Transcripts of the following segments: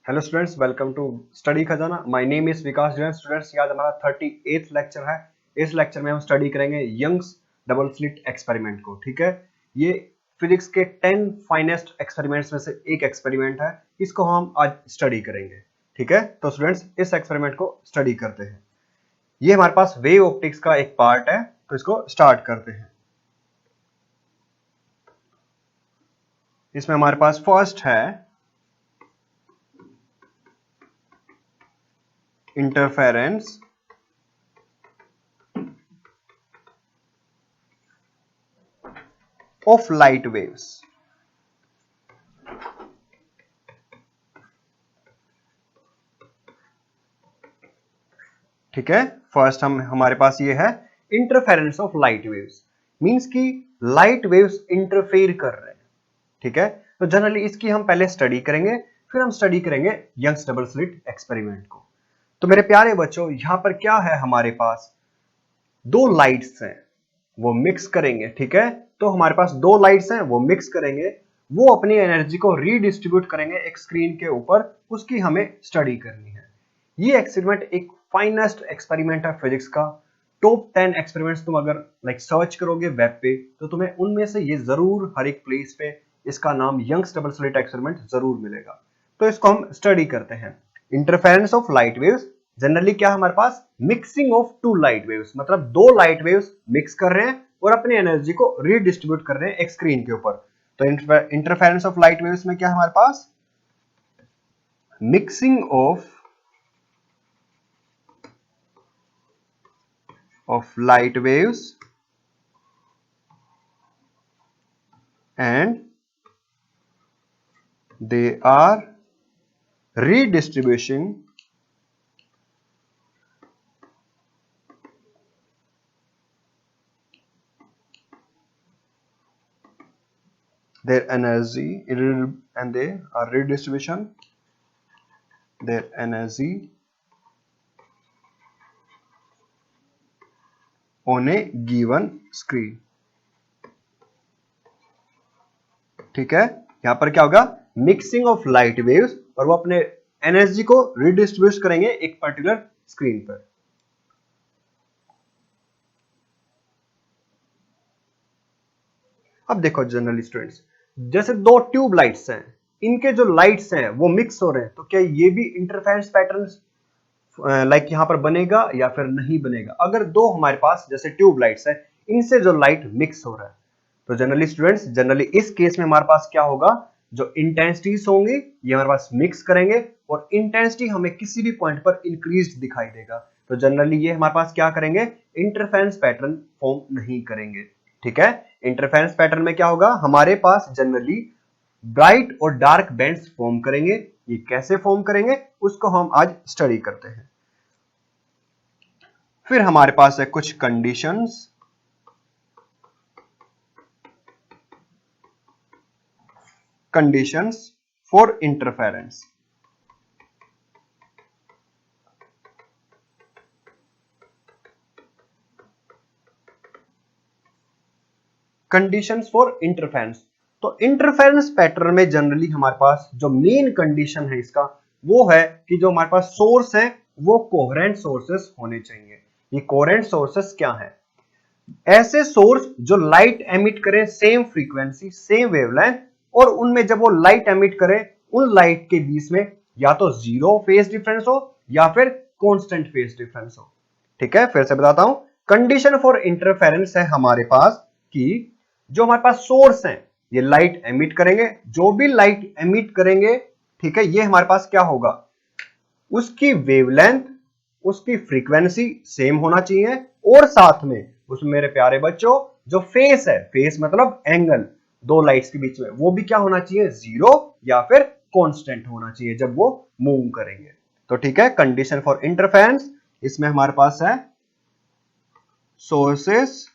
Hello students, welcome to study Khazana. My name is Vikas Jain. Students, आज हमारा 38th lecture है। इस लेक्चर में हम स्टडी करेंगे यंग्स डबल स्लिट एक्सपेरिमेंट को। ठीक है, ये फिजिक्स के 10 फाइनेस्ट एक्सपेरिमेंट्स में से एक एक्सपेरिमेंट है। इसको हम आज स्टडी करेंगे। ठीक है, तो स्टूडेंट्स इस एक्सपेरिमेंट को स्टडी करते हैं। ये हमारे पास वेव ऑप्टिक्स का एक पार्ट है, तो इसको स्टार्ट करते हैं। इसमें हमारे पास फर्स्ट है इंटरफेरेंस of light waves। ठीक है, फर्स्ट हमारे पास ये है interference of light waves. Means कि लाइट वेव्स इंटरफेयर कर रहे हैं। ठीक है, तो जनरली इसकी हम पहले स्टडी करेंगे, फिर हम स्टडी करेंगे यंग्स डबल स्लिट एक्सपेरिमेंट को। तो मेरे प्यारे बच्चों, यहां पर क्या है, हमारे पास दो लाइट्स हैं, वो मिक्स करेंगे। ठीक है, तो हमारे पास दो लाइट्स हैं, वो मिक्स करेंगे, वो अपनी एनर्जी को रीडिस्ट्रीब्यूट करेंगे एक स्क्रीन के ऊपर, उसकी हमें स्टडी करनी है। ये एक्सपेरिमेंट एक फाइनेस्ट एक्सपेरिमेंट है फिजिक्स का। टॉप 10 एक्सपेरिमेंट्स तुम अगर सर्च करोगे वेब पे, तो तुम्हें उनमें से ये जरूर हर एक प्लेस पे इसका नाम यंग्स डबल स्लिट एक्सपेरिमेंट जरूर मिलेगा। तो इसको हम स्टडी करते हैं। Interference of light waves, generally क्या हमारे पास mixing of two light waves, मतलब दो लाइट वेव्स मिक्स कर रहे हैं और अपनी एनर्जी को रीडिस्ट्रीब्यूट कर रहे हैं एक स्क्रीन के ऊपर। तो इंटरफेरेंस ऑफ लाइट वेव्स में क्या हमारे पास mixing of light waves and they are redistributing their energy and they are redistribution their energy on a given screen। ठीक है, यहां पर क्या होगा, मिक्सिंग ऑफ लाइट वेव्स, और वो अपने एनर्जी को रिडिस्ट्रीब्यूट करेंगे एक पर्टिकुलर स्क्रीन पर। अब देखो जनरली स्टूडेंट्स, जैसे दो ट्यूब लाइट्स हैं, इनके जो लाइट्स हैं वो मिक्स हो रहे हैं, तो क्या ये भी इंटरफेरेंस पैटर्न्स यहां पर बनेगा या फिर नहीं बनेगा? अगर दो हमारे पास जैसे ट्यूब लाइट्स है, इनसे जो लाइट मिक्स हो रहा है, तो जनरली स्टूडेंट्स, जनरली इस केस में हमारे पास क्या होगा, जो इंटेंसिटीज होंगी ये हमारे पास मिक्स करेंगे और इंटेंसिटी हमें किसी भी पॉइंट पर इंक्रीज दिखाई देगा। तो जनरली ये हमारे पास क्या करेंगे, इंटरफेरेंस पैटर्न फॉर्म नहीं करेंगे। ठीक है, इंटरफेरेंस पैटर्न में क्या होगा, हमारे पास जनरली ब्राइट और डार्क बैंड्स फॉर्म करेंगे। ये कैसे फॉर्म करेंगे उसको हम आज स्टडी करते हैं। फिर हमारे पास है कुछ conditions for interference. Conditions for interference, तो इंटरफेरेंस पैटर्न में जनरली हमारे पास जो मेन कंडीशन है इसका, वो है कि जो हमारे पास सोर्स है वो कोहेरेंट सोर्सेस होने चाहिए। ये कोहेरेंट सोर्सेस क्या है, ऐसे सोर्स जो लाइट एमिट करे सेम फ्रीक्वेंसी सेम वेवलेंथ, और उनमें जब वो लाइट एमिट करे, उन लाइट के बीच में या तो जीरो फेज डिफरेंस हो या फिर कांस्टेंट फेज डिफरेंस हो। ठीक है, फिर से बताता हूं, कंडीशन फॉर इंटरफेरेंस है हमारे पास कि जो हमारे पास सोर्स है ये लाइट एमिट करेंगे, जो भी लाइट एमिट करेंगे, ठीक है, ये हमारे पास क्या होगा, उसकी वेवलेंथ उसकी फ्रीक्वेंसी सेम होना चाहिए, और साथ में उसमें मेरे प्यारे बच्चों जो फेस है, फेस मतलब एंगल दो लाइट्स के बीच में, वो भी क्या होना चाहिए, जीरो या फिर कांस्टेंट होना चाहिए जब वो मूव करेंगे। तो ठीक है, कंडीशन फॉर इंटरफेरेंस, इसमें हमारे पास है sources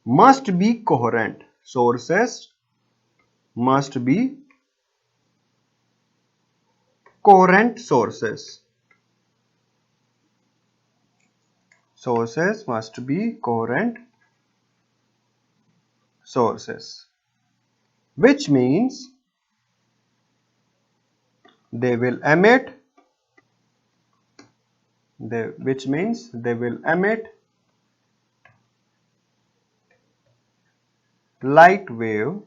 must be coherent, sources must be coherent sources, sources must be coherent sources, which means they will emit, which means they will emit light wave,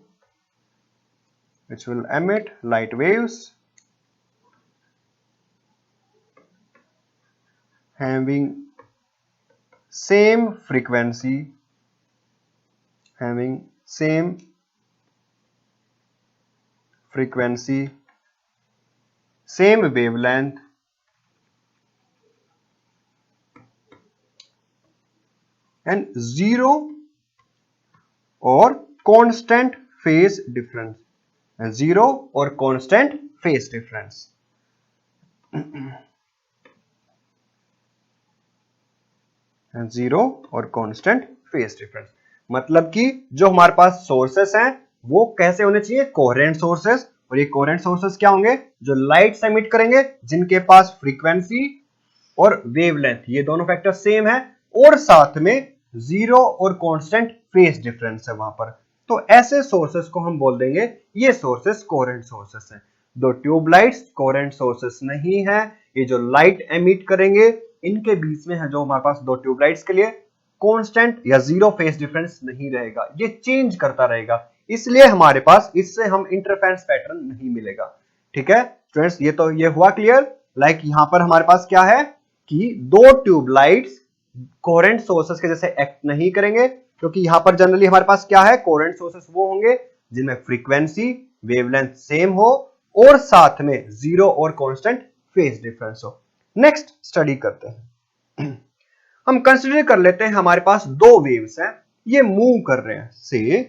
which will emit light waves having same frequency, having same frequency, same wavelength, and zero or constant phase difference, and zero or constant phase difference. and zero और constant phase difference, मतलब कि जो हमारे पास sources हैं वो कैसे होने चाहिए, कोहेरेंट सोर्सेस। और ये कोहेरेंट सोर्सेस क्या होंगे, जो लाइट एमिट करेंगे, जिनके पास फ्रीक्वेंसी और वेवलेंथ ये दोनों फैक्टर सेम है, और साथ में जीरो और कांस्टेंट फेज डिफरेंस है वहां पर। तो ऐसे सोर्सेस को हम बोल देंगे ये सोर्सेस कोहेरेंट सोर्सेस हैं। दो ट्यूबलाइट्स कोहेरेंट सोर्सेस नहीं है, ये जो लाइट एमिट करेंगे इनके बीच में है जो हमारे पास दो ट्यूबलाइट्स के लिए कांस्टेंट या जीरो फेज डिफरेंस नहीं रहेगा, ये चेंज करता रहेगा, इसलिए हमारे पास इससे हम इंटरफेरेंस पैटर्न नहीं मिलेगा। ठीक है स्टूडेंट्स, ये तो ये हुआ क्लियर। लाइक यहां पर हमारे पास क्या है कि दो ट्यूबलाइट्स कोहेरेंट सोर्सेस के जैसे एक्ट नहीं करेंगे, क्योंकि यहां पर जनरली हमारे पास क्या है, कोहेरेंट सोर्सेस वो होंगे जिनमें फ्रीक्वेंसी वेवलेंथ सेम हो और साथ में जीरो और कांस्टेंट फेज डिफरेंस हो। नेक्स्ट स्टडी करते हैं। हम कंसीडर कर लेते हैं हमारे पास दो वेव्स हैं, ये मूव कर रहे हैं, से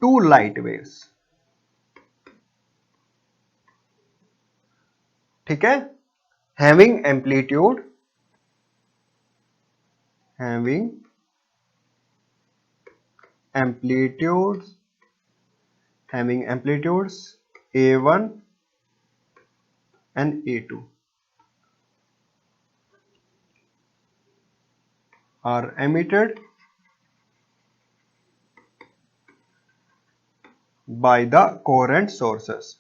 टू लाइट वेव्स। ठीक है, having amplitude, having amplitudes A1 and A2 are emitted by the coherent sources,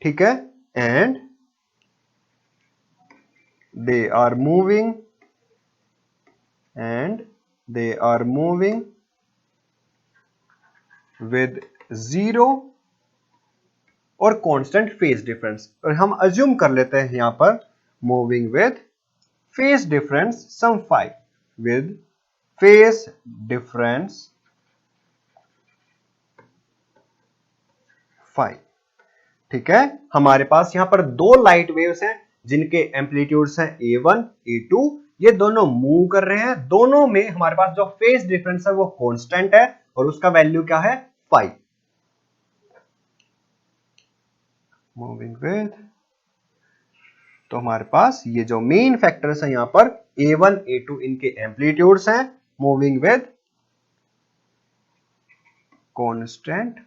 ठीक है, and they are moving with zero और कांस्टेंट फेज डिफरेंस। और हम अज्यूम कर लेते हैं यहां पर moving with phase difference some five, with phase difference 5। ठीक है, हमारे पास यहां पर दो लाइट वेव्स हैं जिनके एम्पलीट्यूड्स हैं A1 A2, ये दोनों मूव कर रहे हैं, दोनों में हमारे पास जो फेज डिफरेंस है वो कांस्टेंट है और उसका वैल्यू क्या है 5। मूविंग विद, तो हमारे पास ये जो मेन फैक्टर्स हैं यहां पर A1 A2 इनके एम्पलीट्यूड्स हैं, moving with constant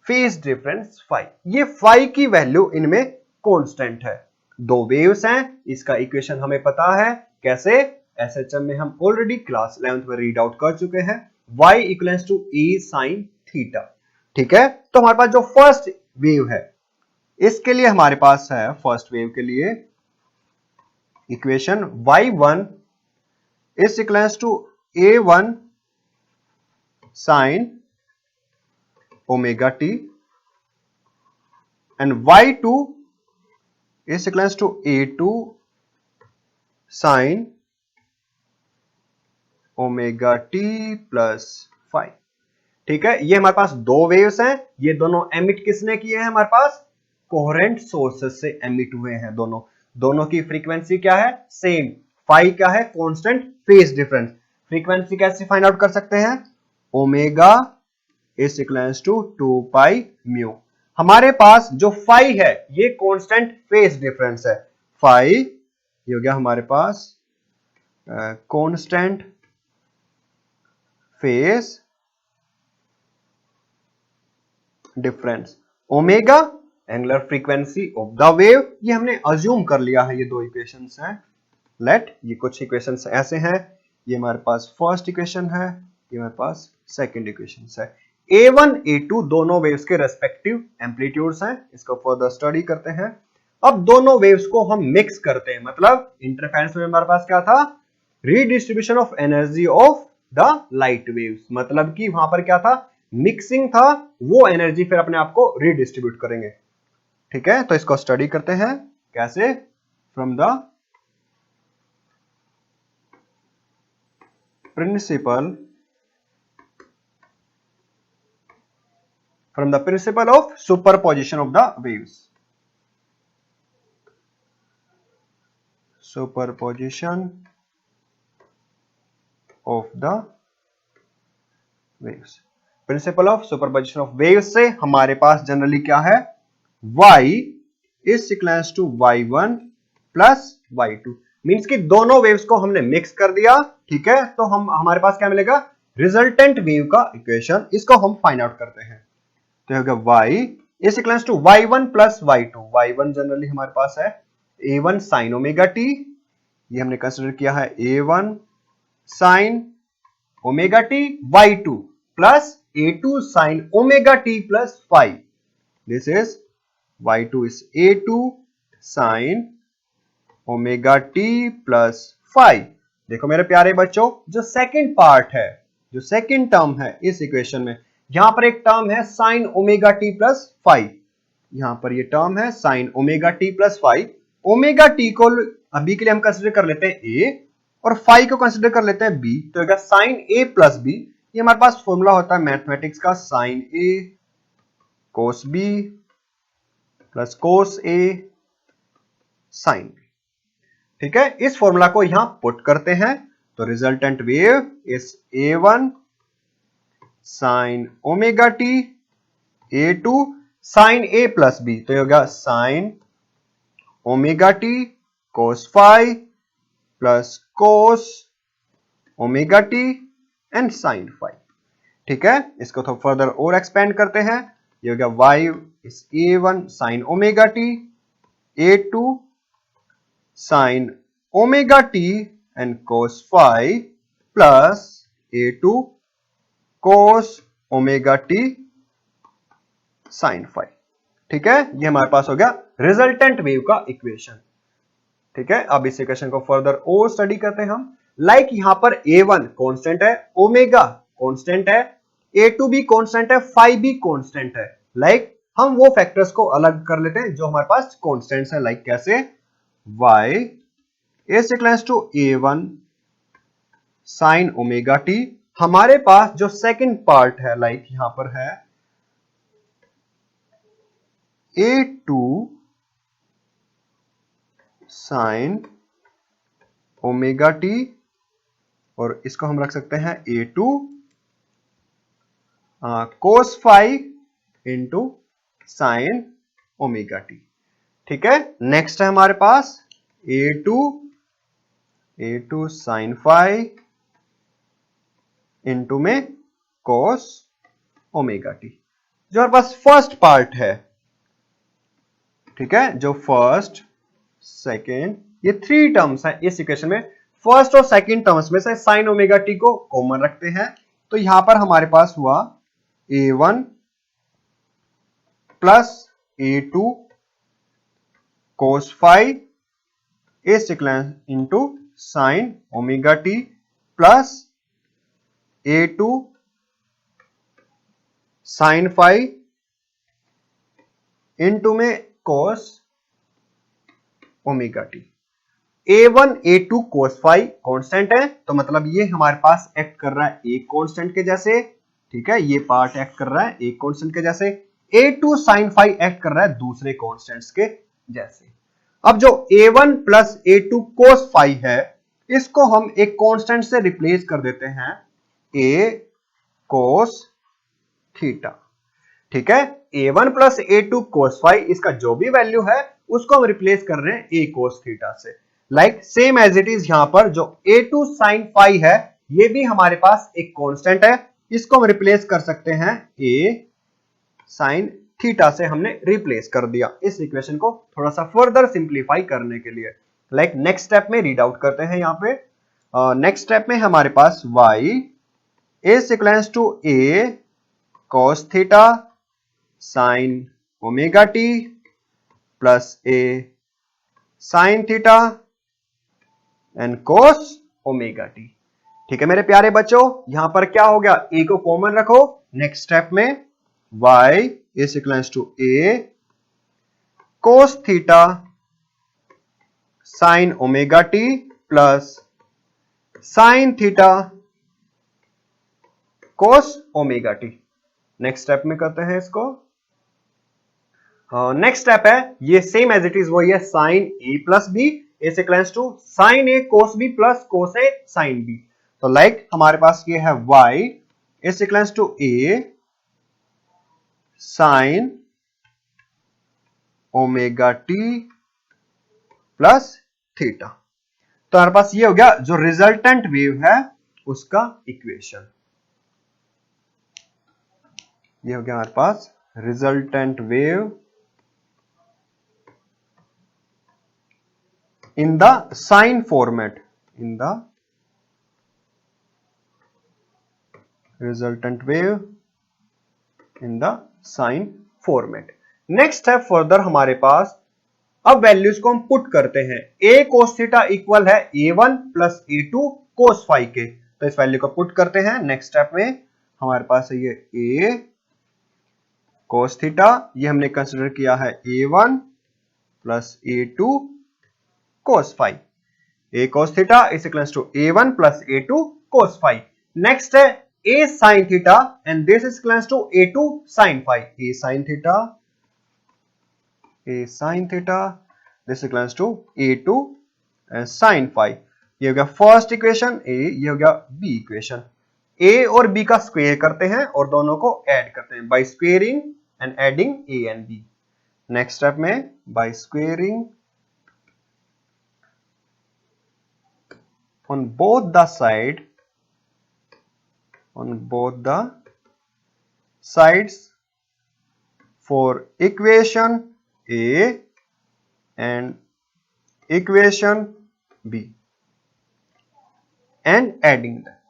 phase difference 5। ये 5 की वैल्यू इनमें कांस्टेंट है। दो वेव्स हैं, इसका इक्वेशन हमें पता है कैसे, एसएचएम में हम ऑलरेडी क्लास 11th में रीड आउट कर चुके हैं, y equals to a sin theta. ठीक है, तो हमारे पास जो फर्स्ट वेव है इसके लिए हमारे पास है, फर्स्ट वेव के लिए equation y1 is equals to a1 sin omega t and y2 is equals to a2 sin omega t plus 5। ठीक है, ये हमारे पास दो वेव्स हैं, ये दोनों एमिट किसने किए हैं, हमारे पास कोहेरेंट सोर्सेस से एमिट हुए हैं। दोनों की फ्रीक्वेंसी क्या है, सेम। फाई क्या है, कांस्टेंट फेज डिफरेंस। फ्रीक्वेंसी कैसे फाइंड आउट कर सकते हैं, omega is equals to 2 pi mu. हमारे पास जो फाई है ये कांस्टेंट फेज डिफरेंस है, फाई ये हो गया हमारे पास constant phase difference. Omega angular frequency of the wave, ये हमने अज्यूम कर लिया है, ये दो इक्वेशंस हैं, लेट ये कुछ इक्वेशंस ऐसे हैं, ये हमारे पास फर्स्ट इक्वेशन है, ये हमारे पास सेकंड इक्वेशन है। A1 A2 दोनों वेव्स के रेस्पेक्टिव एम्पलीट्यूड्स हैं, इसको फर्दर स्टडी करते हैं। अब दोनों वेव्स को हम मिक्स करते हैं, मतलब इंटरफेरेंस में हमारे पास क्या था, redistribution of energy of the light waves, मतलब कि वहां पर क्या था, मिक्सिंग था, वो एनर्जी फिर अपने आप को रीडिस्ट्रीब्यूट करेंगे। ठीक है, तो इसको स्टडी करते हैं कैसे, from the principle of superposition of the waves, superposition of the waves, principle of superposition of waves से हमारे पास जनरली क्या है, y is equals to y1 plus y2, means कि दोनों वेव्स को हमने मिक्स कर दिया। ठीक है, तो हमारे पास क्या मिलेगा, रिजल्टेंट वेव का इक्वेशन, इसको हम फाइंड आउट करते हैं। तो होगा y is equals to y1 plus y2, y1 generally हमारे पास है a1 sin ओमेगा t, ये हमने कंसीडर किया है a1 sin omega t, y2 plus a2 sin omega t plus phi, this is y2 is a2 sin omega t plus phi। देखो मेरे प्यारे बच्चों, जो सेकंड पार्ट है, जो सेकंड टर्म है इस इक्वेशन में, यहां पर एक टर्म है sign omega t plus five, यहां पर ये टर्म है sign omega t plus five. Omega t को अभी के लिए हम कंसीडर कर लेते हैं ए और फाइव को कंसीडर कर लेते हैं बी, तो होगा साइन ए प्लस बी। ये हमारे पास फॉर्मूला होता है मैथमेटिक्स का, साइन ए कोस बी प्लस कोस ए साइन बी। ठीक है, इस फॉर्मूला को यहां पुट करते हैं, तो resultant wave is a1 sine omega t, a2 sine a plus b, तो ये हो गया sine omega t cos five plus cos omega t and sine five. ठीक है, इसको तो फर्दर और एक्सपेंड करते हैं, ये हो गया y is a1 sine omega t, a2 sine omega t and cos five plus a2 cos omega t sine five. ठीक है, ये हमारे पास हो गया रिजल्टेंट वेव का इक्वेशन। ठीक है, अब इस इक्वेशन को फर्दर और स्टडी करते हैं हम। लाइक यहां पर a1 कांस्टेंट है, ओमेगा कांस्टेंट है, a2 भी कांस्टेंट है, फाइव भी कांस्टेंट है। लाइक हम वो फैक्टर्स को अलग कर लेते हैं जो हमारे पास कांस्टेंट्स है, लाइक कैसे, y is equals to a1 sine omega T, हमारे पास जो सेकंड पार्ट है, लाइक यहां पर है a2 साइन ओमेगा टी, और इसको हम रख सकते हैं a2 cos phi into sine omega t. ठीक है, नेक्स्ट है हमारे पास a2 साइन फाइव इंटू में कोस ओमेगा टी, जो हमारे पास फर्स्ट पार्ट है। ठीक है, जो फर्स्ट सेकेंड ये थ्री टर्म्स है इस इक्वेशन में, फर्स्ट और सेकेंड टर्म्स में से साइन ओमेगा टी को कॉमन रखते हैं, तो यहां पर हमारे पास हुआ a1 plus a2 cos phi a sequence into sine omega t plus a2 sine phi into में cos omega t. a1 a2 cos phi constant है, तो मतलब ये हमारे पास एक्ट कर रहा है एक कांस्टेंट के जैसे। ठीक है, ये पार्ट एक्ट कर रहा है एक कांस्टेंट के जैसे, a2 साइन फाइव एक्ट कर रहा है दूसरे कांस्टेंट्स के जैसे। अब जो a1 plus a2 cos five है, इसको हम एक कांस्टेंट से रिप्लेस कर देते हैं, a कोस थीटा। ठीक है, a1 plus a2 cos five, इसका जो भी वैल्यू है उसको हम रिप्लेस कर रहे हैं a कोस थीटा से। Like same as it is यहां पर जो a2 साइन फाइव है, ये भी हमारे पास एक कांस्टेंट है, इसको हम रिप्लेस कर सकते हैं a साइन थीटा से, हमने रिप्लेस कर दिया इस इक्वेशन को थोड़ा सा फर्दर सिंप्लीफाई करने के लिए। लाइक नेक्स्ट स्टेप में रीड आउट करते हैं यहाँ पे। नेक्स्ट स्टेप में हमारे पास y is equals to a cos theta sin omega t plus a sin theta and cos omega t। ठीक है मेरे प्यारे बच्चों, यहां पर क्या हो गया, a को कॉमन रखो। नेक्स्ट स्टेप में y is equals to a cos theta sin omega t plus sin theta cos omega t। Next step में करते हैं इसको। नेक्स्ट स्टेप है ये सेम एज इट इज वही है, sin a plus b is equals to sin a cos b plus cos a sin b। तो like हमारे पास ये है y is equals to a sin omega t plus theta. तो हमारे पास ये हो गया जो रिजल्टेंट वेव है उसका इक्वेशन। ये हो गया हमारे पास resultant wave in the sine format, in the resultant wave in the sine format। Next है फर्दर हमारे पास, अब वैल्यूज को हम पुट करते हैं। a cos थीटा इक्वल है a1 plus a2 cos phi के, तो इस वैल्यू को पुट करते हैं। नेक्स्ट स्टेप में हमारे पास है ये a cos थीटा, ये हमने कंसिडर किया है a1 plus a2 cos phi। a cos theta is equals to a1 plus a2 cos phi। Next है a sin theta and this is equals to a2 sin phi। a sin theta this is equals to a2 sin phi। ये हो गया first equation a, ये हो गया b equation. a और b का square करते हैं और दोनों को ऐड करते हैं by squaring and adding a and b। Next step में by squaring on both the sides for equation A and equation B and adding them।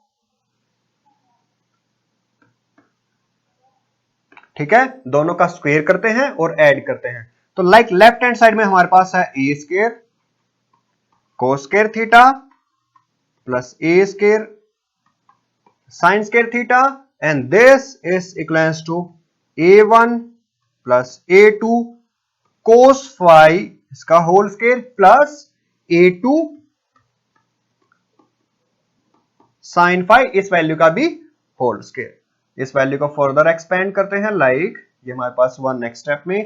ठीक है, दोनों का स्क्वायर करते हैं और ऐड करते हैं। तो लाइक लेफ्ट हैंड साइड में हमारे पास है a square cos square theta plus a square sin square theta and this is equals to a1 plus a2 cos phi इसका whole square plus a2 sin phi इस value का भी whole square. इस value को further expand करते हैं। Like ये हमारे पास हुआ नेक्स्ट स्टेप में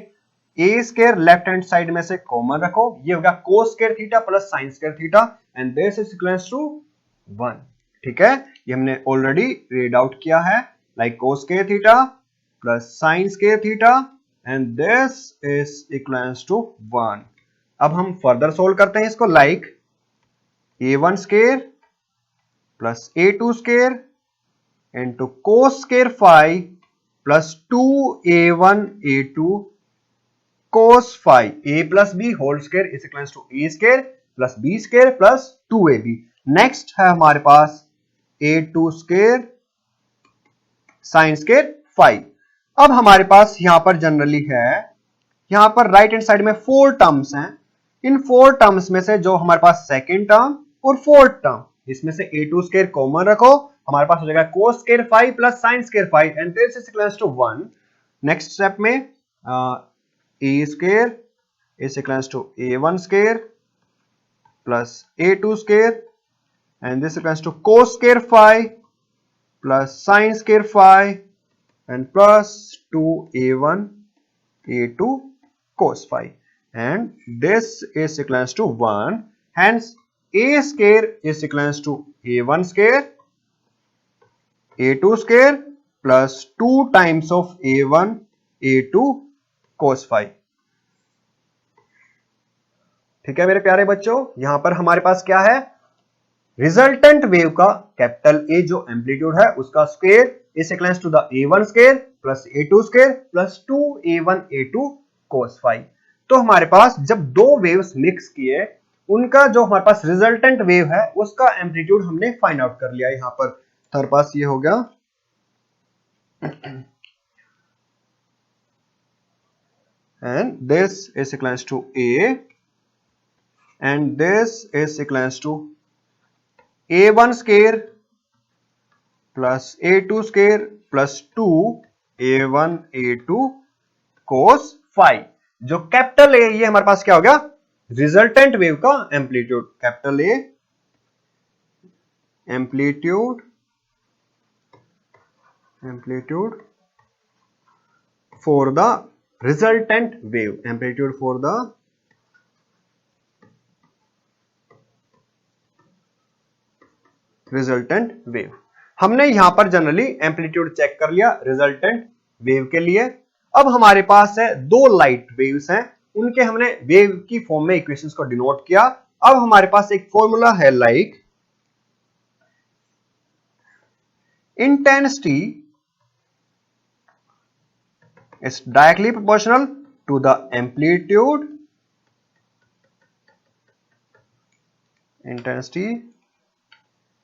a square left hand side में से कॉमन रखो, ये होगा cos square theta plus sin square theta and this is equals to 1। ठीक है, ये हमने ऑलरेडी रीड आउट किया है। Like cos square theta plus sin square theta and this is equals to 1। अब हम फर्दर सोल्व करते हैं इसको। Like a1 square plus a2 square into cos square phi plus 2a1 a2 cos phi a plus b whole square is equals to a square plus b square plus 2ab। Next है हमारे पास a2 square sine square phi. अब हमारे पास यहां पर generally है, यहां पर राइट हैंड साइड में 4 टर्म्स हैं। इन 4 टर्म्स में से जो हमारे पास सेकंड टर्म और फोर्थ टर्म, इसमें से a2 स्क्वायर कॉमन रखो, हमारे पास हो जाएगा cos square phi plus sin square phi and this is equals to 1। Next step में a square is equals to a1 square plus a2 square and this equals to cos square phi plus sin square phi and plus 2a1 a2 cos phi and this is equals to 1, hence a square is equals to a1 square a2 square plus 2 times of a1 a2 cos phi। ठीक है मेरे प्यारे बच्चों, यहां पर हमारे पास क्या है, रिजल्टेंट वेव का कैपिटल A जो एम्पलीट्यूड है उसका square is equals to the a1 square plus a2 square plus 2a1 a2 cos phi। तो हमारे पास जब दो वेव्स मिक्स किए उनका जो हमारे पास रिजल्टेंट वेव है उसका एम्पलीट्यूड हमने फाइंड आउट कर लिया यहां पर। तो हमारे पास ये हो गया and this is equals to A and this is equals to A1 square plus A2 square plus 2 A1 A2 cos phi। जो कैपिटल ए ये हमारे पास क्या हो गया, रिजल्टेंट वेव का amplitude, capital A amplitude for the resultant wave, amplitude for the resultant wave. हमने यहां पर जनरली एम्पलीट्यूड चेक कर लिया रिजल्टेंट वेव के लिए। अब हमारे पास है दो लाइट वेव्स हैं, उनके हमने वेव की फॉर्म में इक्वेशंस को डिनोट किया। अब हमारे पास एक फॉर्मूला है like intensity is directly proportional to the amplitude, intensity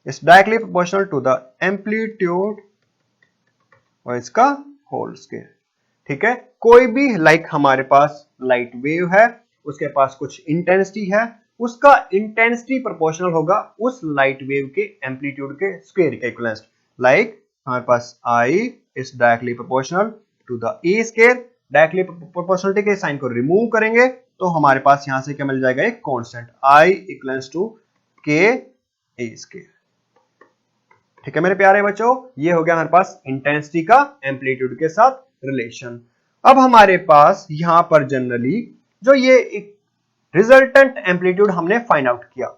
is directly proportional to the amplitude और इसका होल स्केयर। ठीक है, कोई भी लाइक हमारे पास लाइट वेव है, उसके पास कुछ इंटेंसिटी है, उसका इंटेंसिटी प्रोपोर्शनल होगा उस लाइट वेव के एम्पलीट्यूड के स्क्वायर के इक्विवेलेंट। लाइक हमारे पास I is directly proportional to the a square, directly proportionality के साइन को रिमूव करेंगे तो हमारे पास यहां से क्या मिल जाएगा, एक कांस्टेंट I इक्वल्स टू के ए स्केयर। ठीक है मेरे प्यारे बच्चों, ये हो गया हमारे पास इंटेंसिटी का एम्पलीट्यूड के साथ रिलेशन। अब हमारे पास यहां पर जनरली जो ये रिजल्टेंट एम्पलीट्यूड हमने फाइंड आउट किया,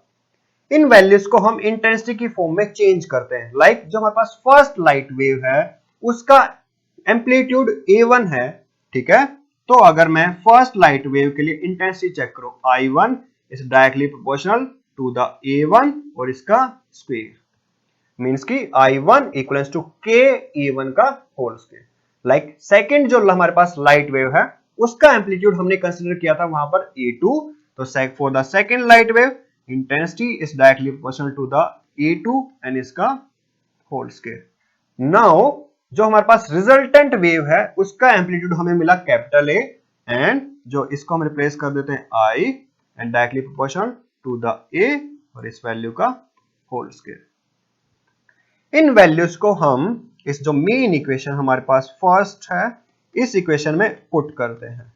इन वैल्यूज को हम इंटेंसिटी की फॉर्म में चेंज करते हैं। लाइक जो हमारे पास फर्स्ट लाइट वेव है उसका एम्पलीट्यूड A1 है। ठीक है, तो अगर मैं फर्स्ट लाइट वेव के लिए इंटेंसिटी चेक करूं, I1 is directly proportional to the A1 और इसका स्क्वायर, मींस कि I1 equals to K A1 का होल स्क्वायर। लाइक सेकंड जो हमारे पास लाइट वेव है उसका एम्पलीट्यूड हमने कंसीडर किया था वहां पर A2, तो for the second light wave intensity is directly proportional to the A2 and इसका होल स्क्वायर। नाउ जो हमारे पास रिजल्टेंट वेव है उसका एम्पलीट्यूड हमें मिला कैपिटल ए, एंड जो इसको हम रिप्लेस कर देते हैं I and directly proportional to the a और इस वैल्यू का होल स्क्वायर। इन वैल्यूज को हम इस जो मेन इक्वेशन हमारे पास फर्स्ट है इस इक्वेशन में पुट करते हैं।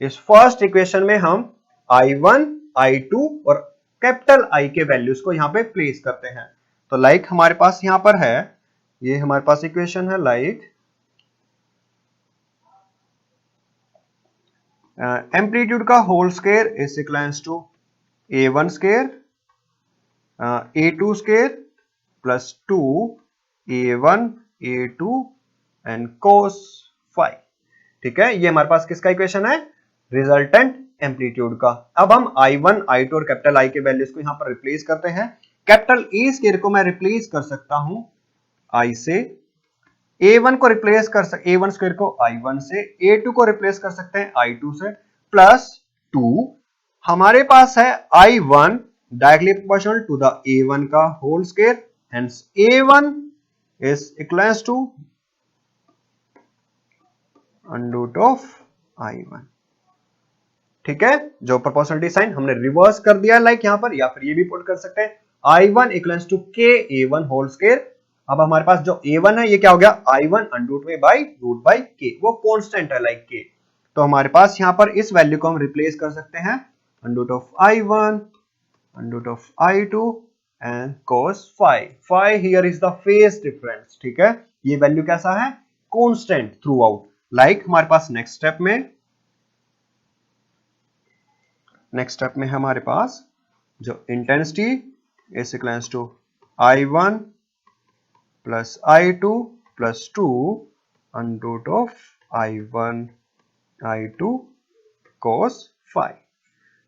इस फर्स्ट इक्वेशन में हम I1 I2 और कैपिटल I के वैल्यूज को यहां पे प्लेस करते हैं। तो लाइक हमारे पास यहां पर है, ये हमारे पास इक्वेशन है लाइक एम्पलीट्यूड का whole square is equals to A1 square A2 square plus 2 A1 A2 and cos phi। ठीक है, ये हमारे पास किसका इक्वेशन है, रिजल्टेंट एम्पलीट्यूड का। अब हम I1 I2 और कैपिटल I के वैल्यूज को यहां पर रिप्लेस करते हैं। कैपिटल A स्क्वायर को मैं रिप्लेस कर सकता हूं I से, A1 को रिप्लेस कर सकते A1 स्क्वायर को I1 से, A2 को रिप्लेस कर सकते हैं I2 से, प्लस 2 हमारे पास है I1 directly proportional to the A1 का whole square, hence A1 is equals to under root of I1। ठीक है, जो प्रोपोर्शनलिटी साइन हमने रिवर्स कर दिया लाइक यहां पर, या फिर ये भी पुट कर सकते हैं I1 equals to K A1 whole square. अब हमारे पास जो A1 है ये क्या हो गया, I1 under root by K, वो कांस्टेंट है लाइक K। तो हमारे पास यहां पर इस वैल्यू को हम रिप्लेस कर सकते हैं under root of I1 under root of I2 and cos phi। phi here is the phase difference. ठीक है, ये वैल्यू कैसा है, कांस्टेंट थ्रू आउट। लाइक हमारे पास नेक्स्ट स्टेप में हमारे पास जो intensity is equals to I1 plus I2 plus 2 under root of I1 I2 cos phi।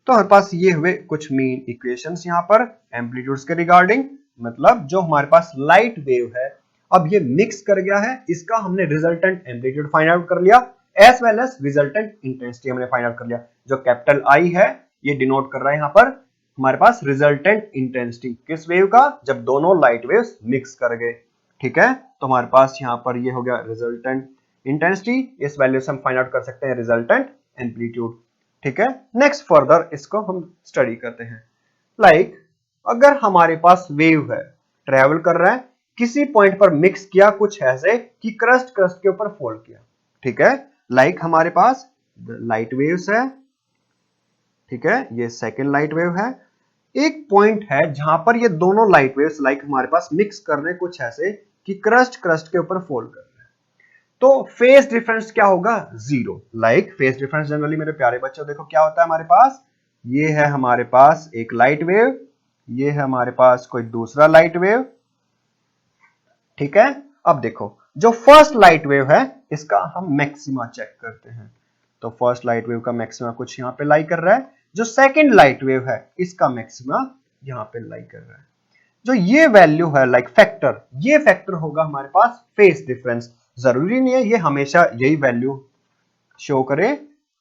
तो हमारे पास ये हुए कुछ मेन इक्वेशंस यहां पर एम्पलीट्यूड्स के रिगार्डिंग। मतलब जो हमारे पास लाइट वेव है अब ये मिक्स कर गया है, इसका हमने रिजल्टेंट एम्पलीट्यूड फाइंड आउट कर लिया as well as resultant intensity हमने फाइंड आउट कर लिया। जो कैपिटल I है ये डिनोट कर रहा है यहां पर हमारे पास रिजल्टेंट इंटेंसिटी किस वेव का, जब दोनों लाइट वेव्स मिक्स कर गए। ठीक है, तो हमारे पास यहाँ पर ये हो गया रिजल्टेंट इंटेंसिटी, इस वैल्यू से हम फाइंड आउट कर सकते हैं रिजल्टेंट एम्पलीट्यूड। ठीक है, नेक्स्ट फर्दर इसको हम स्टडी करते हैं। लाइक अगर हमारे पास वेव है, ट्रेवल कर रहा है, किसी पॉइंट पर मिक्स किया, कुछ ऐसे कि क्रस्ट क्रस्ट के ऊपर फॉल किया। ठीक है, लाइक हमारे पास लाइट वेव्स है। ठीक है, ये सेकेंड लाइट वेव है। एक पॉइंट है जहां पर ये दोनों लाइट वेव्स लाइक हमारे पास मिक्स कर रहे हैं, कुछ ऐसे कि क्रस्ट क्रस्ट के ऊपर फॉल कर रहे हैं। तो फेज डिफरेंस क्या होगा, zero. Like phase difference generally मेरे प्यारे बच्चों देखो क्या होता है हमारे पास, ये है हमारे पास एक लाइट वेव, ये है हमारे पास कोई दूसरा लाइट वेव। ठीक है, अब देखो जो फर्स्ट लाइट वेव है इसका हम मैक्सिमा चेक करते हैं। तो फर्स्ट लाइट वेव का मैक्सिमा कुछ यहां पे लाई कर रहा है, जो सेकंड लाइट वेव है इसका मैक्सिमा यहां पे लाई कर रहा है। जो ये वैल्यू है लाइक फैक्टर, ये फैक्टर होगा हमारे पास फेज डिफरेंस। जरूरी नहीं है ये हमेशा यही वैल्यू शो करे।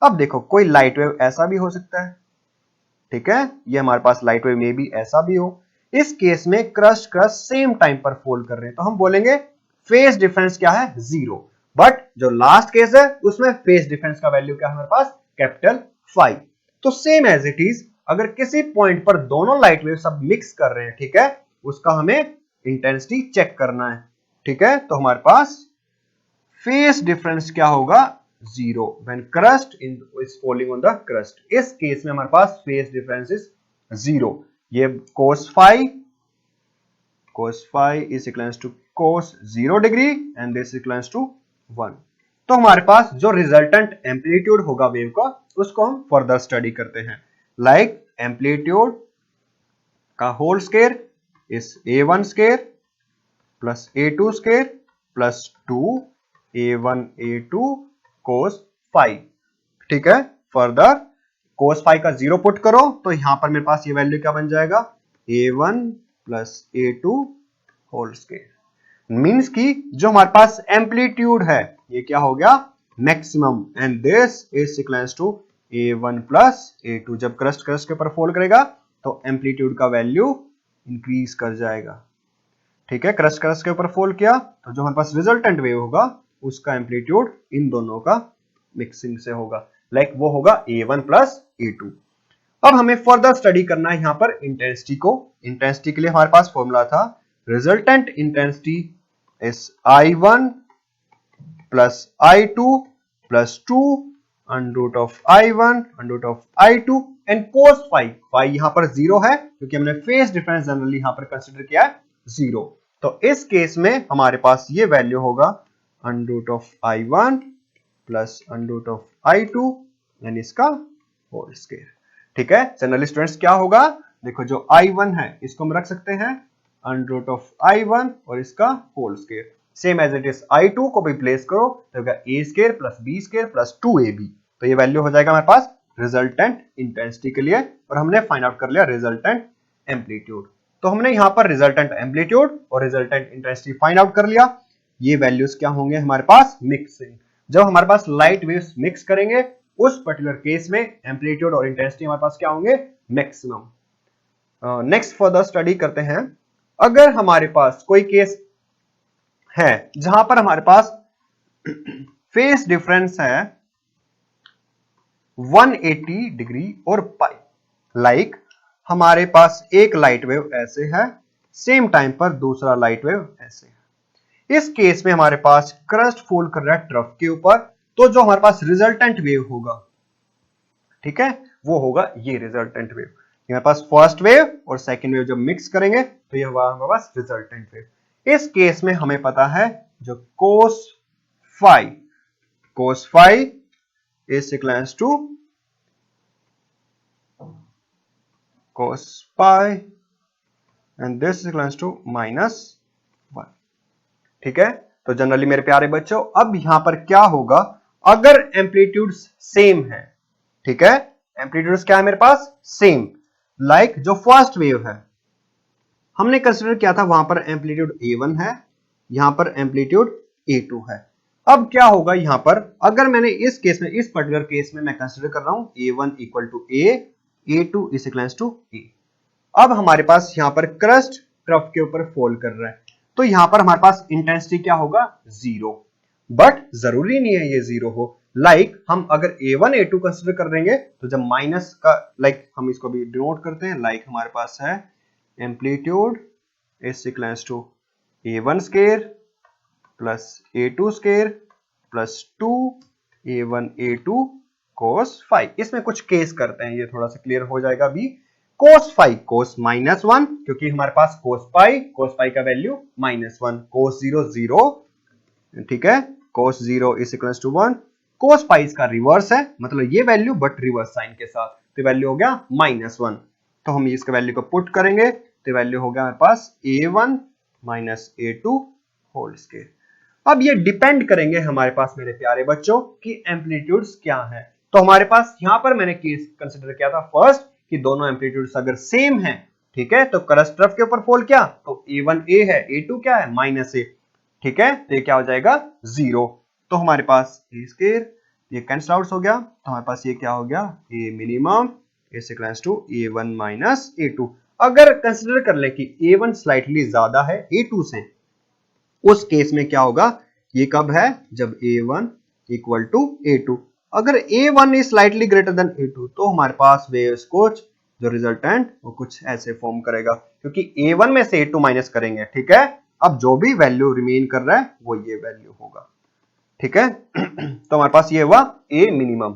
अब देखो कोई लाइट वेव ऐसा भी हो सकता है। ठीक है, ये हमारे पास लाइट वेव में भी ऐसा भी हो। इस केस में क्रस्ट क्रस्ट सेम टाइम पर फॉल कर रहे हैं, तो हम बोलेंगे फेज डिफरेंस क्या है, जीरो। बट जो लास्ट केस है उसमें फेज डिफरेंस का वैल्यू क्या है हमारे पास, कैपिटल 5। तो सेम एज इट इज अगर किसी पॉइंट पर दोनों लाइट वेव सब मिक्स कर रहे हैं, ठीक है, उसका हमें इंटेंसिटी चेक करना है। ठीक है, तो हमारे पास फेज डिफरेंस क्या होगा, zero when crust is falling on the crust. इस केस में हमारे पास फेज डिफरेंस इज जीरो। ये cos phi is equals to cos 0 degree and this equals to 1। तो हमारे पास जो रिजल्टेंट एम्पलीट्यूड होगा वेव का उसको हम फर्दर स्टडी करते हैं। लाइक एम्पलीट्यूड का whole square is a1 square plus a2 square plus 2 a1 a2 cos phi। ठीक है, फर्दर cos phi का जीरो पुट करो तो यहां पर मेरे पास ये वैल्यू क्या बन जाएगा, a1 plus a2 whole square. Means की जो हमारे पास एम्पलीट्यूड है ये क्या हो गया, maximum, and this is equals to a1 plus a2। जब क्रस्ट क्रस्ट के ऊपर फॉल करेगा तो एम्पलीट्यूड का वैल्यू इंक्रीज कर जाएगा। ठीक है, क्रस्ट क्रस्ट के ऊपर फॉल किया तो जो हमारे पास रिजल्टेंट वेव होगा उसका एम्पलीट्यूड इन दोनों का मिक्सिंग से होगा, लाइक वो होगा a1 प्लस a2। अब हमें फर्दर स्टडी करना है यहां पर इंटेंसिटी को। इंटेंसिटी के लिए हमारे पास फॉर्मूला था resultant intensity is I1 plus I2 plus 2 under root of I1 under root of I2 and cos phi। phi यहां पर जीरो है क्योंकि हमने फेज डिफरेंस जनरली यहां पर कंसीडर किया है जीरो। तो इस केस में हमारे पास ये वैल्यू होगा under root of I1 plus under root of I2 and इसका होल स्क्वायर। ठीक है, जनरली स्टूडेंट्स क्या होगा, देखो जो I1 है इसको हम रख सकते हैं अंडर रूट ऑफ I1 और इसका whole square. Same as it is I2 को भी प्लेस करो तो होगा a square plus b square plus 2ab। तो ये वैल्यू हो जाएगा हमारे पास रिजल्टेंट इंटेंसिटी के लिए, और हमने फाइंड आउट कर लिया रिजल्टेंट एम्पलीट्यूड। तो हमने यहां पर रिजल्टेंट एम्पलीट्यूड और रिजल्टेंट इंटेंसिटी फाइंड आउट कर लिया। ये वैल्यूज क्या होंगे हमारे पास, मिक्सिंग। जब हमारे पास लाइट वेव्स मिक्स करेंगे उस पर्टिकुलर केस में एम्पलीट्यूड और इंटेंसिटी हमारे पास क्या होंगे, मैक्सिमम। नेक्स्ट फर्दर स्टडी करते हैं। अगर हमारे पास कोई केस है जहां पर हमारे पास फेज डिफरेंस है 180 डिग्री और पाई, लाइक हमारे पास एक लाइट वेव ऐसे है, सेम टाइम पर दूसरा लाइट वेव ऐसे है। इस केस में हमारे पास क्रस्ट फॉल कर रहा है ट्रफ के ऊपर, तो जो हमारे पास रिजल्टेंट वेव होगा, ठीक है, वो होगा ये रिजल्टेंट वेव। हमारे पास फर्स्ट वेव और सेकंड वेव जब मिक्स करेंगे तो ये होगा हमारे पास रिजल्टेंट वेव। इस केस में हमें पता है जो cos phi is equals to cos pi and this is equals to -1। ठीक है, तो जनरली मेरे प्यारे बच्चों अब यहां पर क्या होगा, अगर एम्पलीट्यूड्स सेम है, ठीक है, एम्पलीट्यूड्स क्या है मेरे पास, सेम, लाइक जो फर्स्ट वेव है हमने कंसीडर किया था वहां पर एम्पलीट्यूड a1 है, यहां पर एम्पलीट्यूड a2 है। अब क्या होगा यहां पर, अगर मैंने इस केस में, इस पर्टिकुलर केस में मैं कंसीडर कर रहा हूं a1 equal to a, a2 is equals to a। अब हमारे पास यहाँ पर क्रस्ट ट्रफ के ऊपर फॉल कर रहा है, तो यहाँ पर हमारे पास इंटेंसिटी क्या होगा, 0। बट जरूरी नहीं है ये 0 हो। हम अगर A1 A2 कंसिडर कर देंगे तो जब माइनस का हम इसको भी डिनोट करते हैं, हमारे पास है amplitude is equals to A1 square plus A2 square plus 2 A1 A2 cos phi. इसमें कुछ केस करते हैं, ये थोड़ा सा क्लियर हो जाएगा अभी। cos फाई cos -1, क्योंकि हमारे पास cos पाई का वैल्यू -1, cos 0 0, ठीक है, cos 0 is equals to 1। cos pi इसका रिवर्स है, मतलब ये वैल्यू बट रिवर्स साइन के साथ, तो वैल्यू हो गया -1। तो हम इसके वैल्यू को पुट करेंगे तो वैल्यू हो गया हमारे पास A1 A2 होल स्क्वायर। अब ये डिपेंड करेंगे हमारे पास मेरे प्यारे बच्चों कि एम्पलीट्यूड्स क्या है। तो हमारे पास यहां पर मैंने केस कंसिडर किया था फर्स्ट कि दोनों एम्पलीट्यूड्स अगर सेम है, ठीक है, तो क्रस्ट ट्रफ के ऊपर फॉल किया तो A1 A है, A2 क्या है, -A, ठीक है, तो ये क्या हो जाएगा 0। तो हमारे पास A स्क्वायर ये कैंसिल आउट हो गया, तो हमारे पास ये क्या हो गया, A minimum is equals to A1 A2। अगर कंसिडर कर ले कि A1 स्लाइटली ज्यादा है A2 से, उस केस में क्या होगा, ये कब है, जब A1 इक्वल टू A2। अगर A1 is slightly greater than A2 तो हमारे पास वेव्स कुछ जो रिजल्टेंट वो कुछ ऐसे फॉर्म करेगा, क्योंकि A1 में से A2 माइनस करेंगे, ठीक है। अब जो भी वैल्यू रिमेन कर रहा है वो ये वैल्यू होगा, ठीक है। तो हमारे पास ये हुआ A मिनिमम,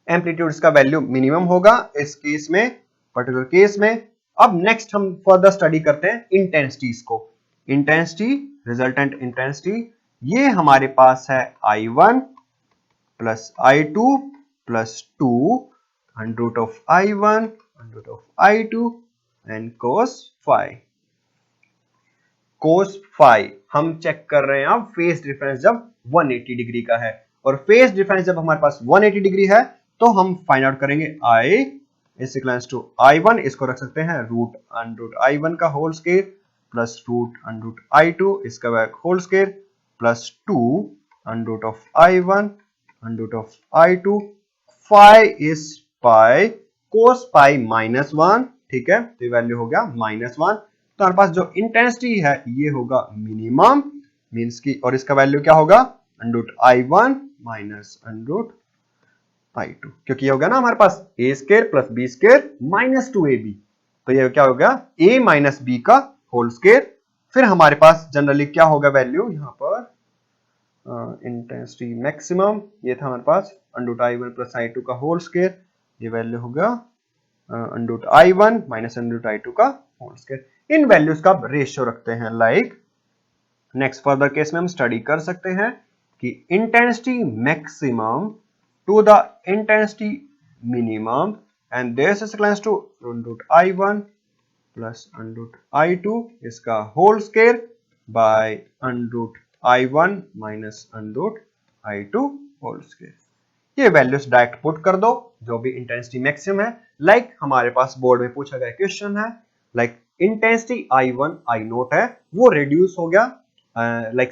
एम्पलीट्यूड्स का वैल्यू मिनिमम होगा इस केस में, पर्टिकुलर केस में। अब नेक्स्ट हम फर्दर स्टडी करते हैं इंटेंसिटीज को। इंटेंसिटी, रिजल्टेंट इंटेंसिटी, ये हमारे पास है I1 plus I2 plus 2 under root of I1 under root of I2 and cos phi. cos phi हम चेक कर रहे हैं अब फेज डिफरेंस जब 180 डिग्री का है, और फेज डिफरेंस जब हमारे पास 180 डिग्री है तो हम फाइंड आउट करेंगे I is equals to I1, इसको रख सकते हैं रूट अंडर रूट I1 का whole square plus root under root I2 इसका whole square plus 2 under root of I1 under root of I2। Phi is pi, cos pi -1, ठीक है, तो value हो गया -1। तो हमारे पास जो इंटेंसिटी है ये होगा मिनिमम, मींस की, और इसका वैल्यू क्या होगा, under root I1 minus under root I2, क्योंकि ये हो गया ना हमारे पास A square plus B square -2AB, तो ये क्या हो गया A माइनस B का होल स्क्वायर। फिर हमारे पास जनरली क्या होगा वैल्यू यहाँ पर, इंटेंसिटी मैक्सिमम, ये था हमारे पास under root I1 plus I2 का होल स्क्वायर, ये वैल्यू होगा under root I1 minus under root I2 का होल स्क्वायर। इन वैल्यूज का रेशियो रखते हैं, नेक्स्ट फर्दर केस में हम स्टडी कर सकते हैं कि intensity maximum to the intensity minimum and this is equals to under root I1 plus under root I2 इसका whole square by under root I1 minus under root I2 whole square. ये values direct put कर दो जो भी intensity maximum है। हमारे पास board में पूछा गया क्वेश्चन है, इंटेंसिटी I1 I0 है वो रिड्यूस हो गया,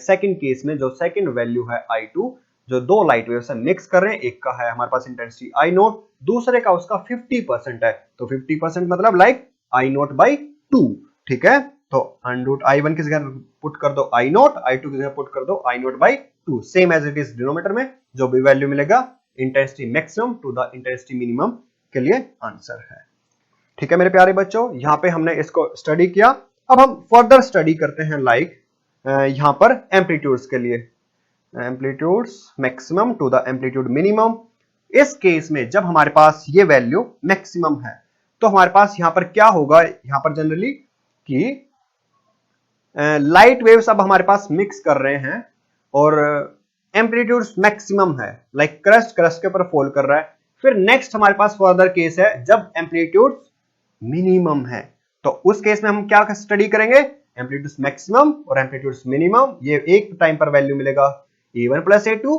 सेकंड केस में जो सेकंड वैल्यू है I2, जो दो लाइट वेव्स है मिक्स कर रहे हैं, एक का है हमारे पास इंटेंसिटी I0, दूसरे का उसका 50% है, तो 50% मतलब I0 by 2, ठीक है। तो अंडर रूट I1 की जगह पुट कर दो I0, I2 की जगह पुट कर दो I0 by 2, same as it is denominator में जो भी वैल्यू मिलेगा intensity maximum to the intensity minimum के लिए आंसर है, ठीक है मेरे प्यारे बच्चों। यहाँ पे हमने इसको स्टडी किया। अब हम फर्दर स्टडी करते हैं यहाँ पर एम्पलीट्यूड्स के लिए, amplitudes maximum to the amplitude minimum. इस केस में जब हमारे पास ये वैल्यू मैक्सिमम है तो हमारे पास यहाँ पर क्या होगा, यहाँ पर जनरली कि लाइट वेव्स अब हमारे पास मिक्स कर रहे हैं और एम्पलीट्यूड्स मैक्सिमम है, क्रस्ट के ऊपर फॉल कर रहा है। फिर नेक्स्ट हमारे पास फर्दर केस है जब एम्पलीट्यूड मिनिमम है, तो उस केस में हम क्या स्टडी करेंगे, एम्पलीट्यूड मैक्सिमम और एम्पलीट्यूड मिनिमम। ये एक टाइम पर वैल्यू मिलेगा A1 प्लस A2,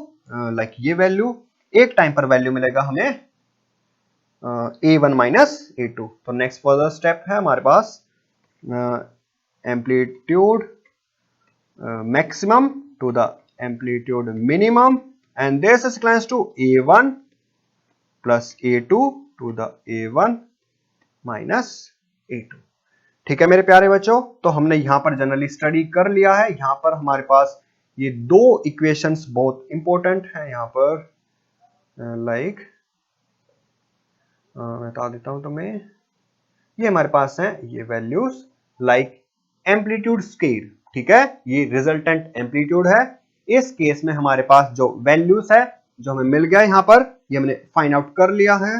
ये वैल्यू एक टाइम पर वैल्यू मिलेगा हमें A1 माइनस A2। तो नेक्स्ट फर्दर स्टेप है हमारे पास amplitude maximum to the amplitude minimum and this is equals to A1 plus A2 to the A1 minus A2। ठीक है मेरे प्यारे बच्चों, तो हमने यहां पर जनरली स्टडी कर लिया है। यहां पर हमारे पास ये दो इक्वेशंस बहुत इंपॉर्टेंट है यहां पर, मैं बता देता हूं तुम्हें। ये हमारे पास है ये वैल्यूज लाइक एम्पलीट्यूड स्केल, ठीक है, ये रिजल्टेंट एम्पलीट्यूड है। इस केस में हमारे पास जो वैल्यूज है जो हमें मिल गया यहां पर, ये हमने फाइंड आउट कर लिया है।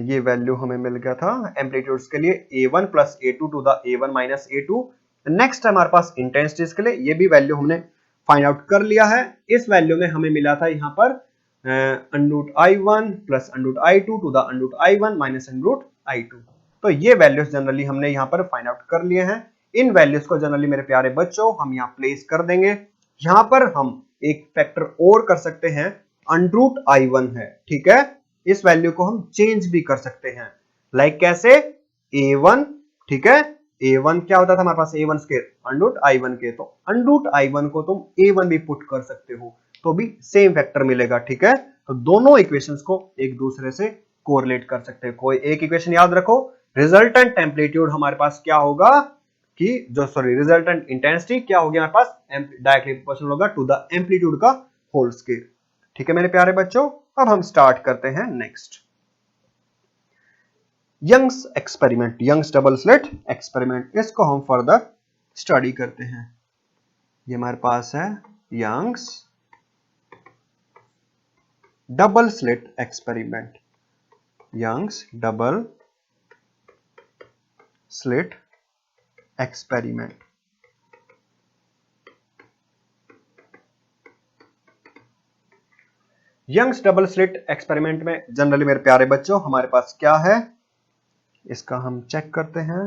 ये वैल्यू हमें मिल गया था एम्पलीट्यूड्स के लिए A1 plus A2 to the A1 minus A2। Next हमारे पास इंटेंसिटीज के लिए ये भी वैल्यू हमने फाइंड आउट कर लिया है। इस वैल्यू में हमें मिला था यहाँ पर √I1 plus √I2 to the √I1 minus √I2। तो ये वैल्यूज जनरली हमने यहाँ पर फाइंड आउट कर लिए हैं। इन वैल्यूज को जनरली मेरे प्यारे बच्चों हम यहाँ प्लेस कर देंगे। यहाँ पर हम एक फैक्टर और कर सकते हैं, √I1 है, ठीक है, इस वैल्यू को हम चेंज भी कर सकते हैं। लाइक कैसे, A1, ठीक है, A1 क्या होता था हमारे पास, A1 स्क्वायर √I1 के, तो √I1 को तुम A1 भी पुट कर सकते हो तो भी सेम फैक्टर मिलेगा, ठीक है। तो दोनों इक्वेशंस को एक दूसरे से कोरिलेट कर सकते हैं। कोई एक इक्वेशन याद रखो, रिजल्टेंट एम्पलीट्यूड हमारे पास क्या होगा कि रिजल्टेंट इंटेंसिटी क्या होगी हमारे पास, डायरेक्टली प्रोपोर्शनल होगा टू द एम्पलीट्यूड का होल स्केल। ठीक है मेरे प्यारे बच्चों, अब हम स्टार्ट करते हैं next Young's experiment, Young's double slit experiment. इसको हम फर्दर स्टडी करते हैं। ये हमारे पास है Young's double slit experiment, Young's double slit experiment. Young's double slit experiment में जनरली मेरे प्यारे बच्चों हमारे पास क्या है, इसका हम चेक करते हैं।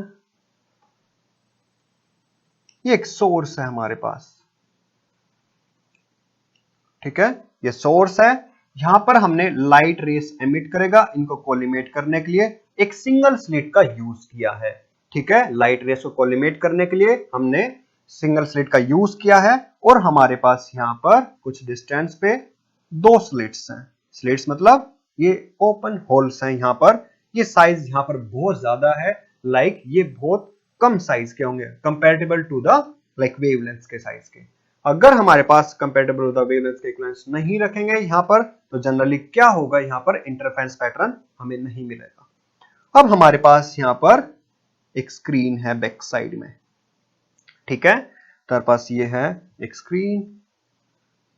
ये एक सोर्स है हमारे पास, ठीक है, ये सोर्स है। यहां पर हमने लाइट रेस एमिट करेगा, इनको कोलिमेट करने के लिए एक सिंगल स्लिट का यूज किया है, ठीक है। लाइट रेस को कोलिमेट करने के लिए हमने सिंगल स्लिट का यूज किया है और हमारे पास यहां पर कुछ डिस्टेंस पे दो स्लिट्स हैं। स्लिट्स मतलब ये ओपन होल्स हैं यहां पर। ये साइज यहां पर बहुत ज्यादा है, लाइक ये बहुत कम साइज के होंगे कंपैरेटिबल टू द लाइक वेवलेंथ के साइज के। अगर हमारे पास कंपैरेटिबल टू द वेवलेंथ के इक्विवेलेंस नहीं रखेंगे यहां पर, तो जनरली क्या होगा, यहां पर इंटरफेरेंस पैटर्न हमें नहीं मिलेगा। अब हमारे पास यहां पर एक स्क्रीन है बैक साइड में, ठीक है, तो हमारे पास ये है एक स्क्रीन,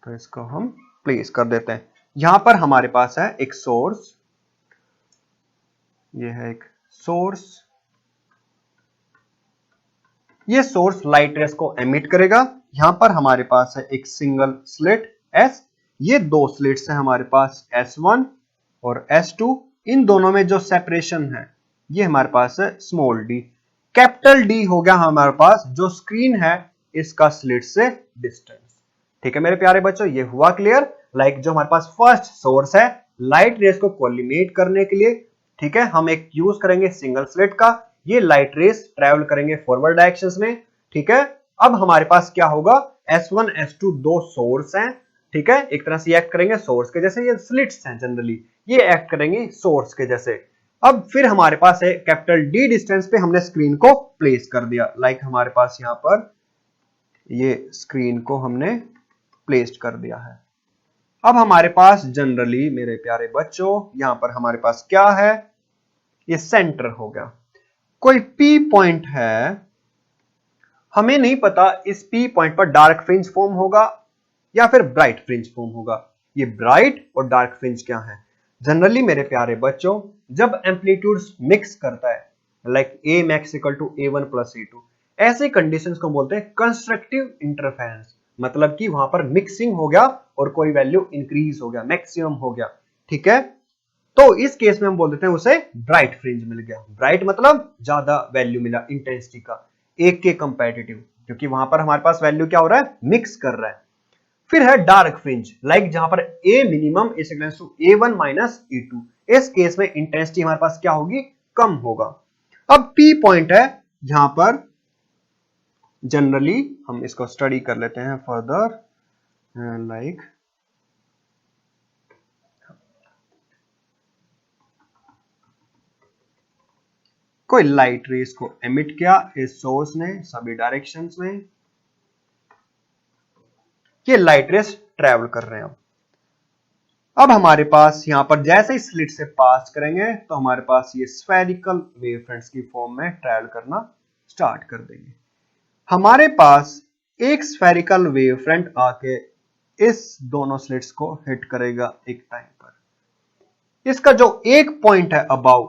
तो इसको हम प्लेस कर देते हैं। यहां पर हमारे पास है एक सोर्स, ये है एक सोर्स, ये सोर्स लाइट रेस को एमिट करेगा। यहां पर हमारे पास है एक सिंगल स्लिट S, ये दो स्लिट्स हैं हमारे पास S1 और S2। इन दोनों में जो सेपरेशन है ये हमारे पास है स्मॉल d। कैपिटल D हो गया हमारे पास जो स्क्रीन है इसका स्लिट से डिस्टेंस। ठीक है मेरे प्यारे बच्चों, ये हुआ क्लियर। लाइक जो हमारे पास फर्स्ट सोर्स है लाइट रेस को कोलिमेट करने के लिए, ठीक है, हम एक यूज करेंगे सिंगल स्लिट का। ये लाइट रेस ट्रेवल करेंगे फॉरवर्ड डायरेक्शंस में, ठीक है। अब हमारे पास क्या होगा, S1 S2 दो सोर्स हैं, ठीक है, एक तरह से एक्ट करेंगे सोर्स के जैसे। ये स्लिट्स हैं जनरली, ये एक्ट करेंगे सोर्स के जैसे। अब फिर हमारे पास है कैपिटल D डिस्टेंस पे हमने स्क्रीन को प्लेस कर दिया। लाइक हमारे पास यहां पर ये स्क्रीन को हमने प्लेस्ड कर दिया है। अब हमारे पास जनरली मेरे प्यारे बच्चों यहां पर हमारे पास क्या है, ये सेंटर हो गया। कोई P पॉइंट है, हमें नहीं पता इस P पॉइंट पर डार्क फ्रिंज फॉर्म होगा या फिर ब्राइट फ्रिंज फॉर्म होगा। ये ब्राइट और डार्क फ्रिंज क्या है, जनरली मेरे प्यारे बच्चों जब एम्पलीट्यूड्स मिक्स करता है like A max equal to A1 plus A2, ऐसे कंडीशंस को बोलते हैं कंस्ट्रक्टिव इंटरफेरेंस। मतलब कि वहां पर मिक्सिंग हो गया और कोई वैल्यू इंक्रीज हो गया, मैक्सिमम हो गया, ठीक है। तो इस केस में हम बोल देते हैं उसे ब्राइट फ्रिंज मिल गया। ब्राइट मतलब ज्यादा वैल्यू मिला इंटेंसिटी का एक के कंपैरेटिव, क्योंकि वहां पर हमारे पास वैल्यू क्या हो रहा है, मिक्स कर रहा है। फिर है डार्क फ्रिंज, लाइक जहां पर A minimum is equal to A1 minus A2। इस केस में इंटेंसिटी हमारे पास क्या होगी, कम होगा। अब P पॉइंट है जहां पर जनरली हम इसको स्टडी कर लेते हैं फर्दर, लाइक कोई लाइट रेस को एमिट किया इस सोर्स ने सभी डायरेक्शंस में, ये लाइट रेस ट्रेवल कर रहे हैं। अब हमारे पास यहां पर जैसे ही स्लिट से पास करेंगे तो हमारे पास ये स्फेरिकल वेवफ्रंट्स की फॉर्म में ट्रेवल करना स्टार्ट कर देंगे। हमारे पास एक स्फेरिकल वेवफ्रंट आके इस दोनों स्लिट्स को हिट करेगा एक टाइम पर। इसका जो एक पॉइंट है अबाउ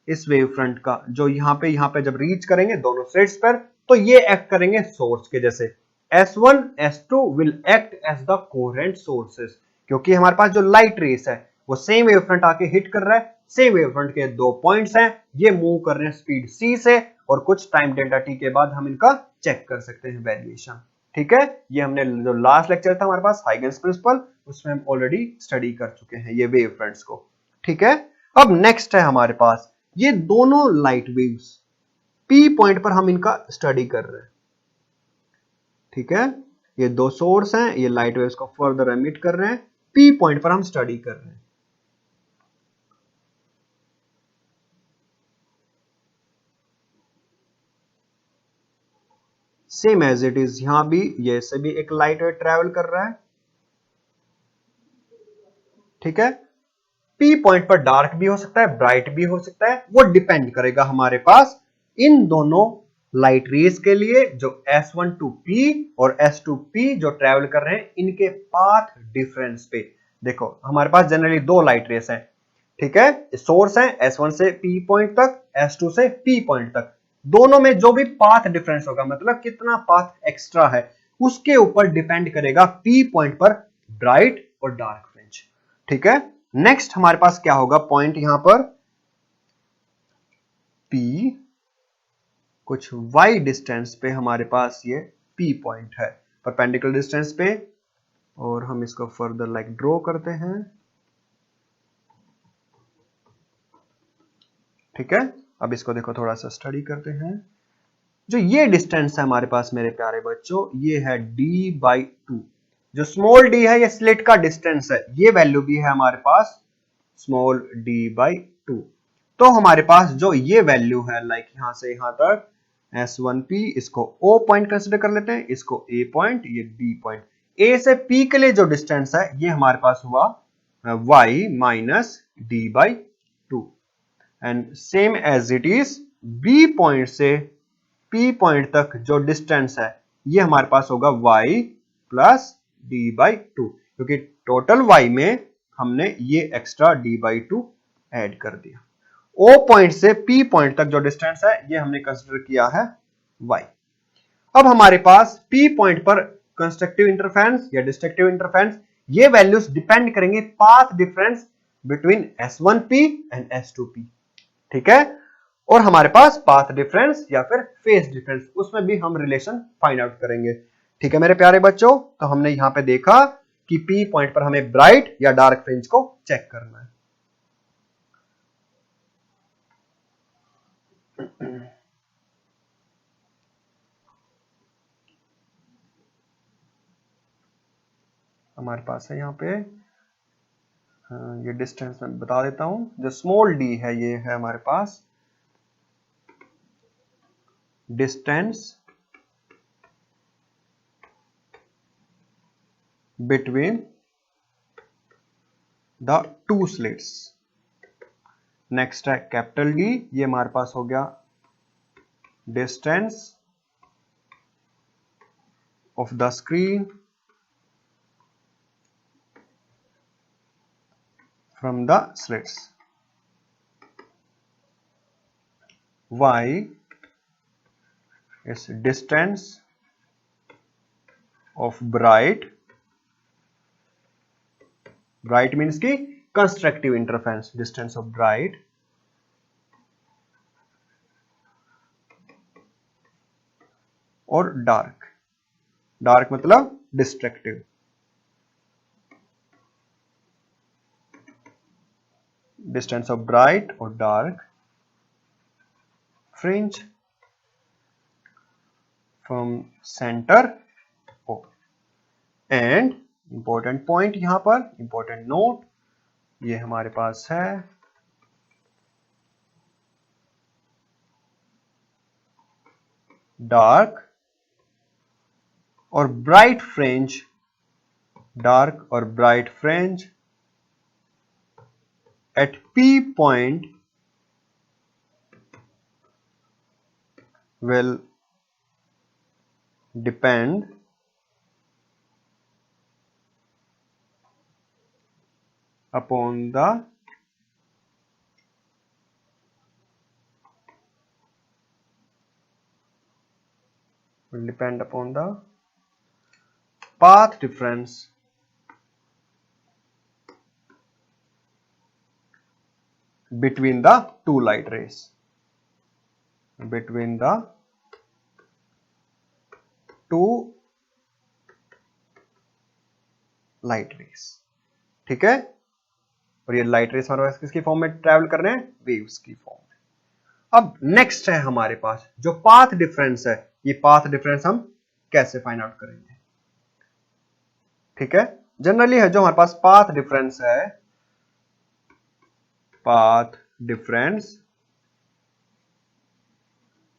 इस वेव फ्रंट का, जो यहां पे जब रीच करेंगे दोनों स्लिट्स पर, तो ये एक्ट करेंगे सोर्स के जैसे। S1 S2 will act as the coherent sources, क्योंकि हमारे पास जो लाइट रेस है वो सेम वेव फ्रंट आके हिट कर रहा है। सेम वेव फ्रंट के दो पॉइंट्स हैं, ये मूव कर रहे हैं स्पीड c से, और कुछ टाइम डेल्टा t के बाद हम इनका चेक कर सकते हैं वेरिएशन। ठीक है, ये हमने जो लास्ट लेक्चर था हमारे पास हाइगन्स प्रिंसिपल, उसमें हम ऑलरेडी स्टडी कर चुके हैं ये वेव फ्रंट्स को। ठीक है, अब नेक्स्ट है हमारे पास ये दोनों लाइट वेव्स P पॉइंट पर हम इनका स्टडी कर रहे हैं। ठीक है, ये दो सोर्स हैं, ये लाइट वेव्स को फर्दर एमिट कर रहे हैं, P पॉइंट पर हम स्टडी कर रहे हैं। सेम एज इट इज यहां भी, ये से भी एक लाइट वेव ट्रेवल कर रहा है। ठीक है, P पॉइंट पर डार्क भी हो सकता है, ब्राइट भी हो सकता है, वो डिपेंड करेगा हमारे पास इन दोनों लाइट रेस के लिए, जो S1 to P और S2P जो ट्रेवल कर रहे हैं, इनके पाथ डिफरेंस पे। देखो हमारे पास जनरली दो लाइट रेस हैं। ठीक है, सोर्स है S1 से P पॉइंट तक, S2 से P पॉइंट तक, दोनों में जो भी पाथ डिफरेंस होगा, मतलब कितना पाथ एक्स्ट्रा है, उसके ऊपर डिपेंड करेगा P पॉइंट पर ब्राइट और डार्क फ्रिंज। ठीक है, नेक्स्ट हमारे पास क्या होगा पॉइंट यहां पर, P कुछ y डिस्टेंस पे हमारे पास ये P पॉइंट है, परपेंडिकुलर डिस्टेंस पे, और हम इसको फर्दर लाइक ड्रॉ करते हैं। ठीक है, अब इसको देखो थोड़ा सा स्टडी करते हैं। जो ये डिस्टेंस है हमारे पास मेरे प्यारे बच्चों, ये है d/2। जो स्मॉल d है ये स्लिट का डिस्टेंस है, ये वैल्यू भी है हमारे पास स्मॉल d/2। तो हमारे पास जो ये वैल्यू है लाइक यहां से यहां तक S1P, इसको O पॉइंट कंसिडर कर लेते हैं, इसको A पॉइंट, ये B पॉइंट। A से P के लिए जो डिस्टेंस है ये हमारे पास हुआ y minus d/2, and same as it is B point से P पॉइंट तक जो डिस्टेंस है ये हमारे पास होगा y प्लस d/2, क्योंकि टोटल y में हमने ये एक्स्ट्रा d/2 ऐड कर दिया। O पॉइंट से P पॉइंट तक जो डिस्टेंस है ये हमने कंसीडर किया है y। अब हमारे पास P पॉइंट पर कंस्ट्रक्टिव इंटरफेरेंस या डिस्ट्रक्टिव इंटरफेरेंस, ये वैल्यूज डिपेंड करेंगे path difference between S1P and S2P। ठीक है, और हमारे पास पाथ डिफरेंस या फिर फेज डिफरेंस, उसमें भी हम रिलेशन फाइंड आउट करेंगे। ठीक है मेरे प्यारे बच्चों, तो हमने यहां पे देखा कि P पॉइंट पर हमें ब्राइट या डार्क फ्रिंज को चेक करना है। हमारे पास है यहाँ पे, ये डिस्टेंस मैं बता देता हूं, जो स्मॉल d है ये है हमारे पास distance between the two slits. Next है कैपिटल D, ये हमारे पास हो गया distance of the screen from the slits। y is distance of bright means की constructive interference, distance of bright और डार्क मतलब डिस्ट्रक्टिव। डिस्टेंस ऑफ ब्राइट और dark fringe from centre O। And important point यहां पर, important note, ये हमारे पास है डार्क और ब्राइट फ्रिंज, डार्क और bright fringe at P point will depend upon the path difference between the two light rays, between the two light rays। ठीक है, और ये लाइट रेस हमारे पास किसकी फॉर्म में ट्रैवल कर रहे हैं, वेव्स की फॉर्म में। अब नेक्स्ट है हमारे पास जो पाथ डिफरेंस है, ये पाथ डिफरेंस हम कैसे फाइंड आउट करेंगे। ठीक है, जनरली है जो हमारे पास पाथ डिफरेंस है, path difference,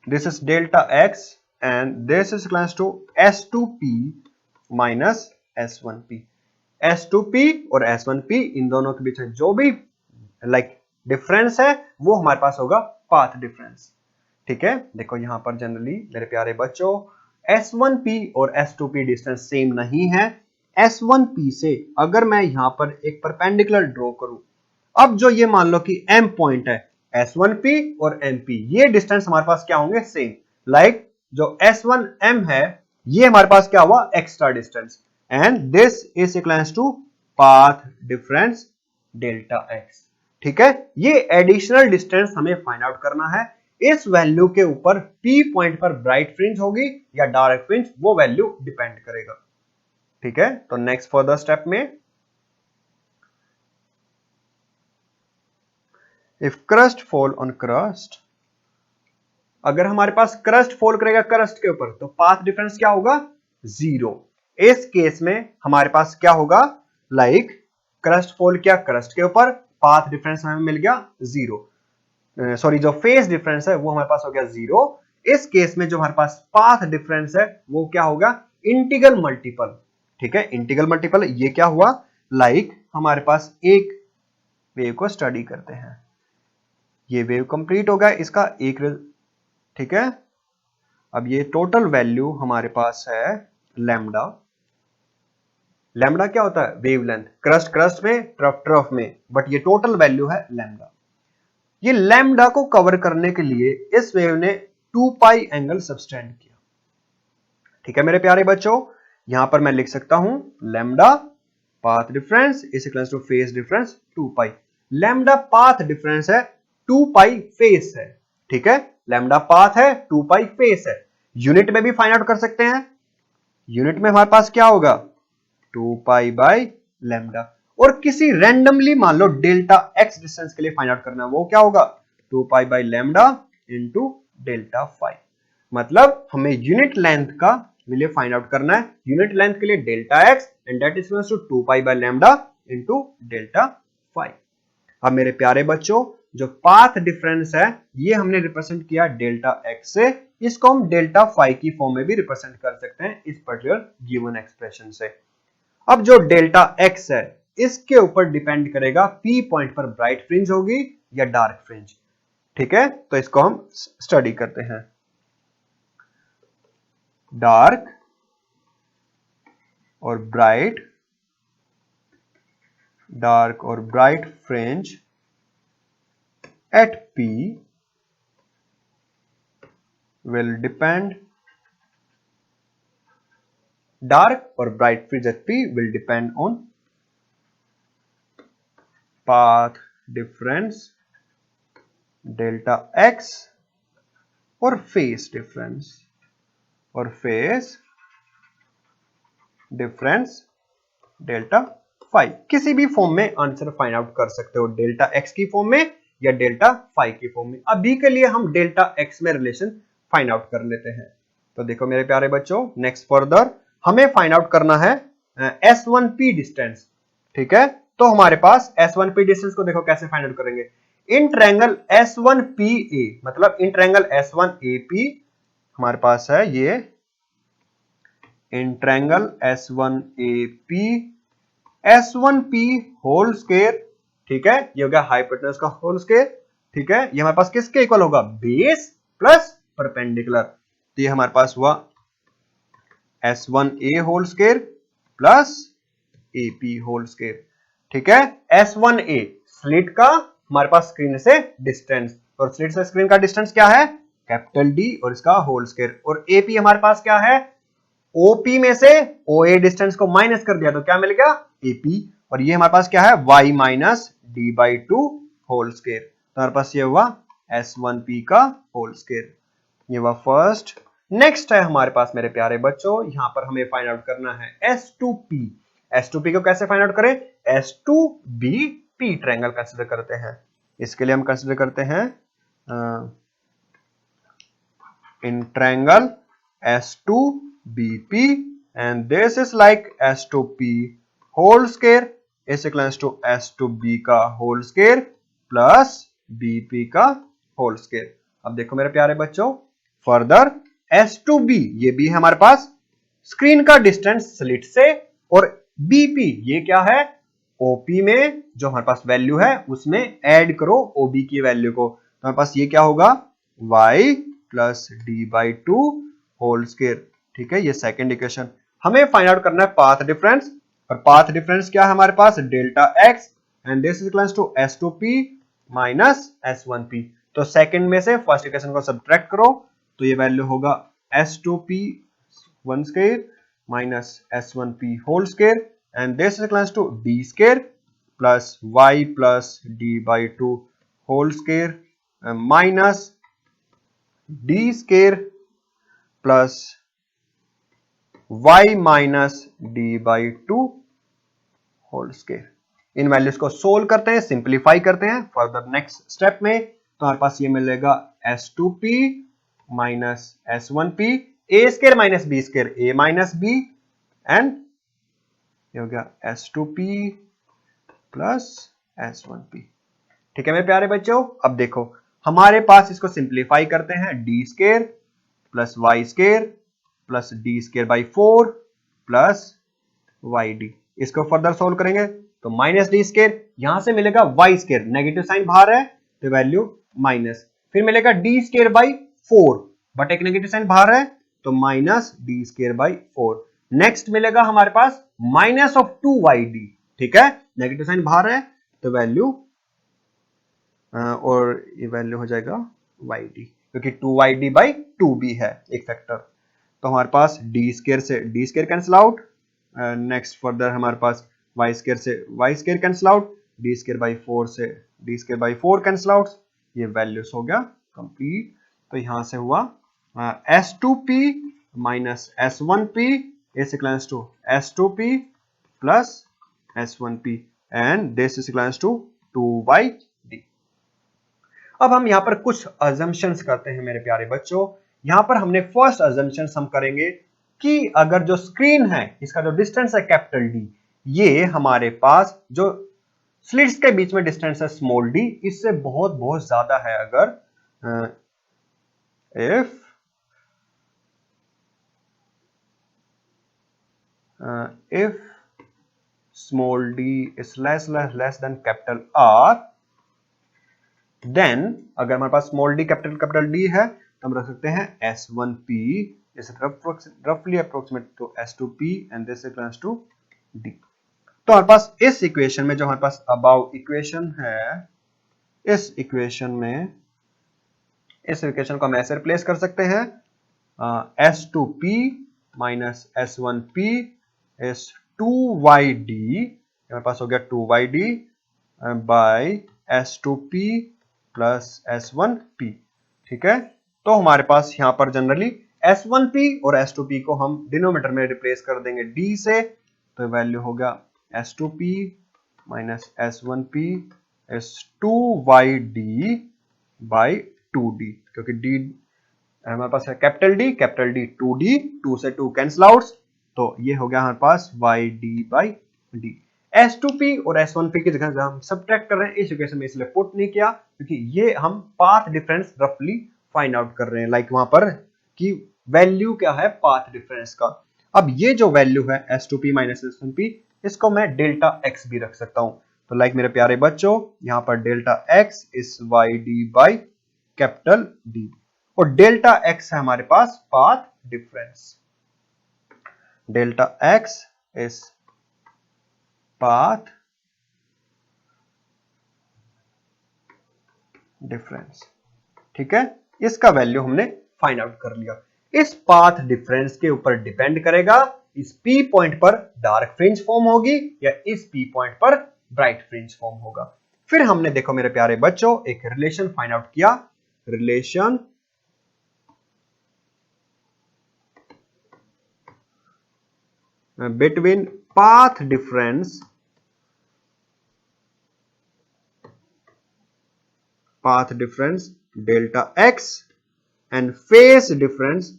this is delta x and this is equals to s2p minus s1p। s2p और s1p इन दोनों के बीच में जो भी डिफरेंस है वो हमारे पास होगा पाथ डिफरेंस। ठीक है, देखो यहां पर जनरली मेरे प्यारे बच्चों s1p और s2p डिस्टेंस सेम नहीं है। s1p से अगर मैं यहां पर एक परपेंडिकुलर ड्रॉ करूं, अब जो ये मान लो कि m पॉइंट है, s1p और mp ये डिस्टेंस हमारे पास क्या होंगे, सेम। जो s1m है ये हमारे पास क्या हुआ, extra distance, and this is equals to path difference delta x। ठीक है, ये एडिशनल डिस्टेंस हमें फाइंड आउट करना है। इस वैल्यू के ऊपर p पॉइंट पर ब्राइट फ्रिंज होगी या डार्क फ्रिंज, वो वैल्यू डिपेंड करेगा। ठीक है, तो नेक्स्ट फर्दर स्टेप में, if crust fall on crust, अगर हमारे पास क्रस्ट फॉल करेगा क्रस्ट के ऊपर तो पाथ डिफरेंस क्या होगा, 0। इस केस में हमारे पास क्या होगा, क्रस्ट फॉल किया क्रस्ट के ऊपर, पाथ डिफरेंस हमें मिल गया 0। सॉरी, जो फेस डिफरेंस है वो हमारे पास हो गया 0। इस केस में जो हमारे पास पाथ डिफरेंस है वो क्या होगा, इंटीग्रल मल्टीपल। ठीक है, इंटीग्रल मल्टीपल ये क्या हुआ, हमारे पास एक वेव को स्टडी करते हैं, ये वेव कंप्लीट हो गया इसका एक। ठीक है, अब ये टोटल वैल्यू हमारे पास है लैम्डा। लैम्डा क्या होता है, वेवलेंथ, क्रस्ट में, ट्रफ में, बट ये टोटल वैल्यू है लैम्डा। ये लैम्डा को कवर करने के लिए इस वेव ने 2 पाई एंगल सबटेंड किया। ठीक है मेरे प्यारे बच्चों, यहां पर मैं लिख सकता हूं lambda path difference is equal two phase difference 2 pi. Lambda path difference है, 2 पाई फेस है। ठीक है, लैम्डा पाथ है, 2 पाई फेस है। यूनिट में भी फाइंड आउट कर सकते हैं, यूनिट में हमारे पास क्या होगा, 2 पाई बाई लैम्डा। और किसी रैंडमली मान लो डेल्टा एक्स डिस्टेंस के लिए फाइंड आउट करना है, वो क्या होगा, 2 pi by lambda into delta five. मतलब हमें यूनिट लेंथ का लिए फाइंड आउट करना है, यूनिट लेंथ के लिए delta x and that is equal to 2 pi by lambda into delta five. अब मेरे प्यारे बच्चों जो पाथ डिफरेंस है ये हमने रिप्रेजेंट किया डेल्टा एक्स से, इसको हम डेल्टा फाइव की फॉर्म में भी रिप्रेजेंट कर सकते हैं इस पर्टिकुलर गिवन एक्सप्रेशन से। अब जो डेल्टा एक्स है इसके ऊपर डिपेंड करेगा पी पॉइंट पर ब्राइट फ्रिंज होगी या डार्क फ्रिंज। ठीक है, तो इसको हम स्टडी करते हैं। डार्क और bright fringe at P will depend, dark or bright fringe at P will depend on path difference delta x और phase difference डेल्टा फाइव। किसी भी फॉर्म में आंसर फाइंड आउट कर सकते हो, डेल्टा एक्स की फॉर्म में या डेल्टा फाइव की फॉर्म में। अभी के लिए हम डेल्टा एक्स में रिलेशन फाइंड आउट कर लेते हैं। तो देखो मेरे प्यारे बच्चों, नेक्स्ट फर्दर हमें फाइंड आउट करना है S1P डिस्टेंस। ठीक है, तो हमारे पास S1P डिस्टेंस को देखो कैसे फाइंड आउट करेंगे। इन ट्रायंगल S1PA मतलब इन ट्रायंगल S1AP हमारे पास है ये in triangle S1AP S1P whole square, ठीक है, ये हो गया हाइपोटेनस का होल स्क्वायर, ठीक है, ये हमारे पास किसके इक्वल होगा, बेस प्लस परपेंडिकुलर, तो ये हमारे पास हुआ S1A whole square plus AP whole square, ठीक है। S1A स्लिट का हमारे पास स्क्रीन से डिस्टेंस, और स्लिट से स्क्रीन का डिस्टेंस क्या है, कैपिटल D और इसका होल स्क्वायर, और AP हमारे पास क्या है, OP में से OA डिस्टेंस को माइनस कर दिया तो क्या मिल गया, AP, और ये हमारे पास क्या है, y minus D/2 whole square, तो हमारे पास ये हुआ S1P का होल स्क्वायर, ये हुआ फर्स्ट। नेक्स्ट है हमारे पास मेरे प्यारे बच्चों, यहां पर हमें फाइंड आउट करना है S2P। S2P को कैसे फाइंड आउट करें, S2BP ट्रायंगल कंसीडर करते हैं, इसके लिए हम कंसीडर करते हैं in triangle S2BP and this is like S2P whole square is equals to S2B का whole square plus BP का whole square। अब देखो मेरे प्यारे बच्चों, फर्दर S2B ये भी है हमारे पास स्क्रीन का डिस्टेंस स्लिट से, और BP ये क्या है, OP में जो हमारे पास वैल्यू है उसमें ऐड करो OB की वैल्यू को, तो हमारे पास ये क्या होगा, y plus D/2 whole square, ठीक है, ये सेकंड इक्वेशन। हमें फाइंड आउट करना है पाथ डिफरेंस, और पाथ डिफरेंस क्या है हमारे पास, delta x and this is equals to S2P minus S1P, तो सेकंड में से फर्स्ट इक्वेशन को सब्ट्रैक्ट करो तो ये वैल्यू होगा S2P one square minus S1P whole square and this is equals to D square plus y plus D/2 whole square minus D square plus y minus D/2 whole square. इन values को solve करते हैं, simplify करते हैं further next step में, तो हमारे पास ये मिलेगा S2P minus S1P, a square minus b square a minus b, and ये हो गया S2P प्लस S1P, ठीक है मेरे प्यारे बच्चों। अब देखो हमारे पास इसको सिंप्लीफाई करते हैं, d square plus y square plus d square by 4 plus yd, इसको फर्दर सोल्व करेंगे तो माइनस डी स्क्वायर, यहां से मिलेगा y स्क्वायर, नेगेटिव साइन बाहर है तो वैल्यू माइनस, फिर मिलेगा d स्क्वायर बाई 4 बट एक नेगेटिव साइन बाहर है तो minus d square by 4, next मिलेगा हमारे पास माइनस ऑफ 2yd, ठीक है, नेगेटिव साइन बाहर है तो वैल्यू और ये वैल्यू हो जाएगा yd, क्योंकि 2yd बाई 2b है एक फैक्टर, तो हमारे पास d स्क्वायर से d square cancel out, next further हमारे पास y स्क्वायर से y square cancel out, d square by 4 से d square by 4 cancel out, ये वैल्यूज हो गया कंप्लीट। तो यहां से हुआ S2P minus S1P is equals to S2P plus S1P and this is equals to 2yd। अब हम यहां पर कुछ अजम्पशंस करते हैं मेरे प्यारे बच्चों, यहां पर हमने फर्स्ट अजम्पशन हम करेंगे कि अगर जो स्क्रीन है इसका जो डिस्टेंस है कैपिटल D, ये हमारे पास जो स्लिट्स के बीच में डिस्टेंस है स्मॉल d, इससे बहुत बहुत ज्यादा है, अगर if small d is less than capital R, then अगर हमारे पास स्मॉल d कैपिटल D है तो हम रख सकते हैं S1P is roughly approximate to S2P and this equals to D। तो हमारे पास इस इक्वेशन में जो हमारे पास अबाउ इक्वेशन है, इस इक्वेशन को हम ऐसे रिप्लेस कर सकते हैं, S2P minus S1P is 2yd, हमारे पास हो गया 2yd by S2P plus S1P, ठीक है। तो हमारे पास यहां पर जनरली S1P और S2P को हम डिनोमिनेटर में रिप्लेस कर देंगे D से, तो वैल्यू हो गया S2P minus S1P is 2yd by 2D, क्योंकि D हमारे पास है कैपिटल D 2D, 2 से 2 कैंसिल आउट, तो ये हो गया हमारे पास yd बाई D। S2P और S1P की जगह हम सब्ट्रैक्ट कर रहे हैं, इस इक्वेशन में इसलिए पुट नहीं किया क्योंकि ये हम पाथ डिफरेंस रफली फाइंड आउट कर रहे हैं, लाइक वहां पर कि वैल्यू क्या है पाथ डिफरेंस का। अब ये जो वैल्यू है S2P माइनस S1P, इसको मैं डेल्टा x भी रख सकता हूं। तो लाइक मेरे प्यारे बच्चों, यहां पर delta x is YD by capital D, और डेल्टा x है हमारे पास path difference. Delta x is path difference. ठीक है, इसका वैल्यू हमने फाइंड आउट कर लिया। इस पाथ डिफरेंस के ऊपर डिपेंड करेगा इस P पॉइंट पर डार्क फ्रिंज फॉर्म होगी या इस P पॉइंट पर ब्राइट फ्रिंज फॉर्म होगा। फिर हमने देखो मेरे प्यारे बच्चों एक रिलेशन फाइंड आउट किया, relation between path difference delta x and phase difference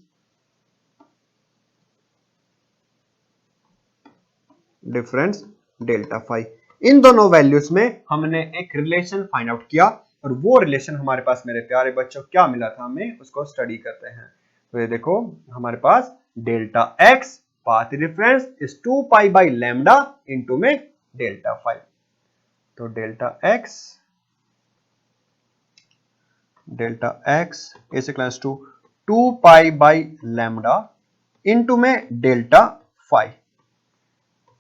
delta phi. इन दोनों वैल्यूज में हमने एक रिलेशन फाइंड आउट किया, और वो रिलेशन हमारे पास मेरे प्यारे बच्चों क्या मिला था हमें, उसको स्टडी करते हैं। तो ये देखो हमारे पास delta x path difference is 2 pi by lambda into में डेल्टा फाई। तो delta x is equals to 2 pi by lambda into में डेल्टा फाई।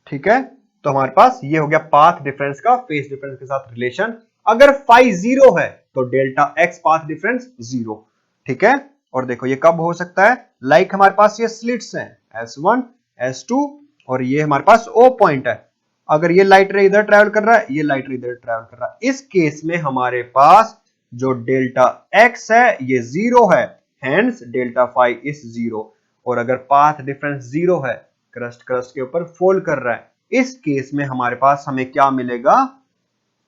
ठीक है, तो हमारे पास ये हो गया पाथ डिफरेंस का फेस डिफरेंस के साथ रिलेशन। अगर फाई 0 है तो डेल्टा x पाथ डिफरेंस 0। ठीक है, और देखो ये कब हो सकता है, लाइक हमारे पास ये स्लिट्स हैं S1 S2 और ये हमारे पास O पॉइंट है। अगर ये लाइट रे इधर ट्रेवल कर रहा है, ये लाइट रे इधर ट्रेवल कर रहा है, इस केस में हमारे पास जो डेल्टा x है ये 0 है, हेंस डेल्टा फाई इज 0। और अगर पाथ डिफरेंस 0 है, क्रस्ट के ऊपर फॉल कर रहा है, इस केस में हमारे पास हमें क्या मिलेगा,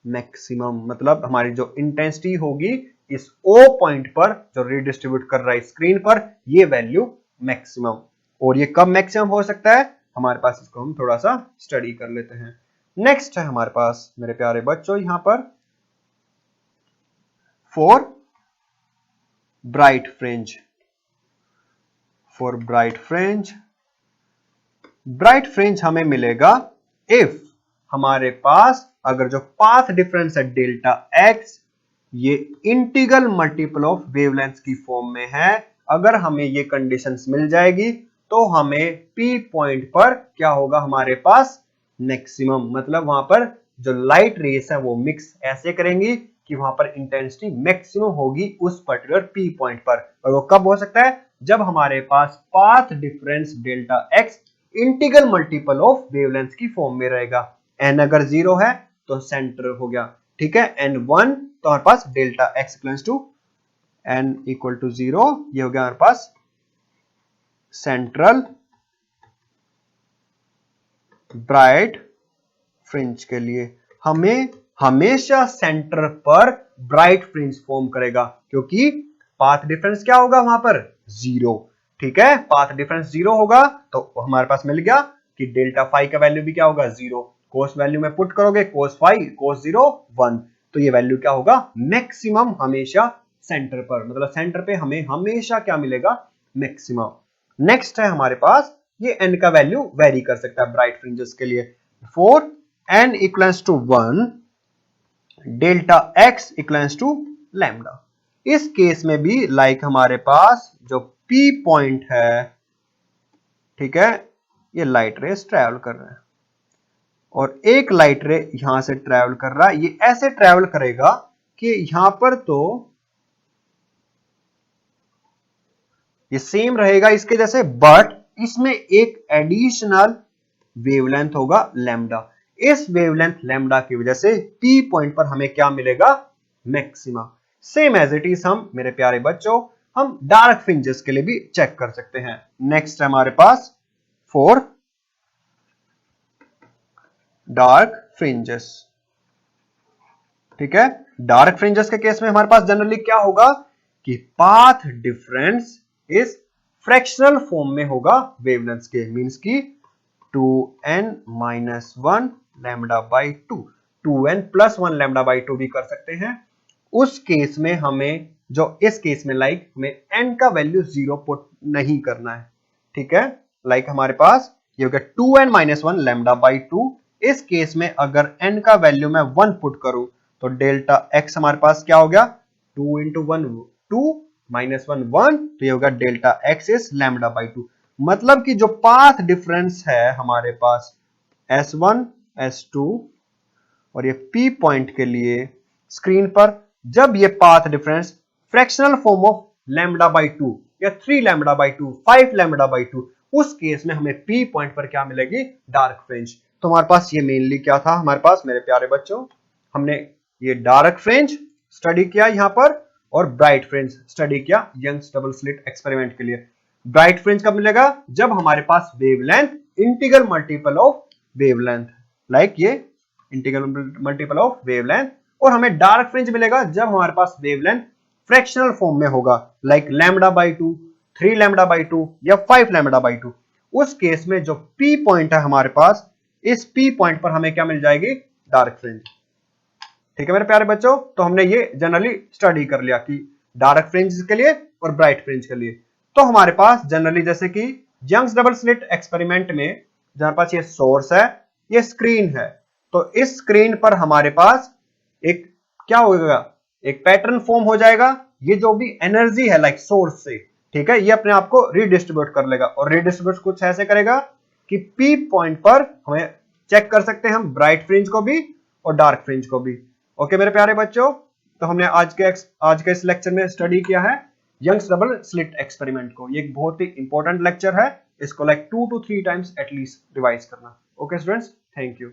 मैक्सिमम। मतलब हमारी जो इंटेंसिटी होगी इस O पॉइंट पर जो रीडिस्ट्रीब्यूट कर रहा है स्क्रीन पर, ये वैल्यू मैक्सिमम। और ये कब मैक्सिमम हो सकता है हमारे पास, इसको हम थोड़ा सा स्टडी कर लेते हैं। नेक्स्ट है हमारे पास मेरे प्यारे बच्चों यहां पर for bright fringe. Bright fringe हमें मिलेगा इफ हमारे पास अगर जो पाथ डिफरेंस है डेल्टा x ये इंटीग्रल मल्टीपल ऑफ वेवलेंथ की फॉर्म में है, अगर हमें ये कंडीशंस मिल जाएगी तो हमें P पॉइंट पर क्या होगा हमारे पास मैक्सिमम। मतलब वहां पर जो लाइट रेस है वो मिक्स ऐसे करेंगी कि वहां पर इंटेंसिटी मैक्सिमम होगी उस पर्टिकुलर P पॉइंट पर। और वो कब हो सकता है, जब हमारे पास path difference delta x integral multiple of wavelength की फॉर्म में रहेगा। n अगर 0 है तो सेंटर हो गया। ठीक है, n1 तो हमारे पास delta x equals to n equal to 0, ये हो गया हमारे पास सेंट्रल ब्राइट फ्रिंज के लिए। हमें हमेशा सेंटर पर ब्राइट फ्रिंज फॉर्म करेगा क्योंकि पाथ डिफरेंस क्या होगा वहां पर 0। ठीक है, पाथ डिफरेंस 0 होगा तो हमारे पास मिल गया कि डेल्टा फाई का वैल्यू भी क्या होगा 0। कोस वैल्यू में पुट करोगे कोस फाई कोस 0 1, तो ये वैल्यू क्या होगा मैक्सिमम हमेशा सेंटर पर। मतलब सेंटर पे हमें हमेशा क्या मिलेगा मैक्सिमम। नेक्स्ट है हमारे पास ये n का वैल्यू वेरी कर सकता है ब्राइट फ्रिंजेस के लिए। For n equals to 1 delta x equals to lambda. इस केस में भी लाइक हमारे पास जो P पॉइंट है, ठीक है, ये लाइट रेस ट्रैवल कर रहा है और एक लाइट रे यहां से ट्रैवल कर रहा है। ये ऐसे ट्रैवल करेगा कि यहां पर तो ये सेम रहेगा इसके जैसे, बट इसमें एक एडिशनल वेवलेंथ होगा लैम्डा। इस वेवलेंथ लैम्डा की वजह से P पॉइंट पर हमें क्या मिलेगा maxima. Same as it is हम मेरे प्यारे बच्चों हम डार्क फ्रिंजेस के लिए भी चेक कर सकते हैं। नेक्स्ट है हमारे पास फॉर डार्क फ्रिंजेस। ठीक है, डार्क फ्रिंजेस के केस में हमारे पास जनरली क्या होगा कि पाथ डिफरेंस इस फ्रैक्शनल फॉर्म में होगा वेवलेंथ के, मींस की 2n minus 1 lambda by 2, 2n plus 1 lambda by 2 भी कर सकते हैं। उस केस में हमें जो इस केस में लाइक हमें n का वैल्यू 0 पुट नहीं करना है, ठीक है। लाइक हमारे पास ये हो गया 2n-1 लैम्डा बाई 2। इस केस में अगर n का वैल्यू मैं 1 पुट करूं तो डेल्टा x हमारे पास क्या हो गया, 2 इंटू 1 2 माइनस 1 1, तो ये होगा delta x is lambda by 2। मतलब कि जो पाथ डिफरेंस है हमारे पास S1 S2 और ये P पॉइंट के लिए स्क्रीन पर, जब ये path difference fractional form of lambda by 2 या 3 लैम्डा बाई 2 5 लैम्डा बाई 2, उस केस में हमें P पॉइंट पर क्या मिलेगी, डार्क फ्रिंज। तो हमारे पास ये मेनली क्या था हमारे पास मेरे प्यारे बच्चों, हमने ये डार्क फ्रिंज स्टडी किया यहां पर और ब्राइट फ्रिंज स्टडी किया यंग्स डबल स्लिट एक्सपेरिमेंट के लिए। ब्राइट फ्रिंज कब मिलेगा, जब हमारे पास wavelength integral multiple of wavelength, like ये इंटीग्रल मल्टीपल ऑफ वेवलेंथ। और हमें डार्क फ्रिंज मिलेगा जब हमारे पास वेवलेंथ फ्रैक्शनल फॉर्म में होगा, like lambda by 2 3 lambda by 2 या 5 लैम्डा बाई 2। उस केस में जो P पॉइंट है हमारे पास, इस P पॉइंट पर हमें क्या मिल जाएगी, डार्क फ्रिंज। ठीक है मेरे प्यारे बच्चों, तो हमने ये जनरली स्टडी कर लिया कि डार्क फ्रिंज के लिए और ब्राइट फ्रिंज के लिए। तो हमारे पास जनरली जैसे कि यंग्स डबल स्लिट एक्सपेरिमेंट में जहां पास ये सोर्स है, ये स्क्रीन है, तो इस स्क्रीन पर हमारे पास एक क्या होगा, एक पैटर्न फॉर्म हो जाएगा। ये जो भी एनर्जी है लाइक सोर्स से, ठीक है, ये अपने आप को रिडिस्ट्रीब्यूट कर लेगा और रिडिस्ट्रीब्यूट कुछ ऐसे करेगा कि P पॉइंट पर हमें चेक कर सकते हैं हम ब्राइट फ्रिंज को भी और डार्क फ्रिंज को भी। ओके मेरे प्यारे बच्चों, तो हमने आज के इस लेक्चर में स्टडी किया है यंग्स डबल स्लिट एक्सपेरिमेंट को। ये एक बहुत ही इंपॉर्टेंट लेक्चर है, इसको like 2 to 3 times at least revise करना। Okay students, thank you.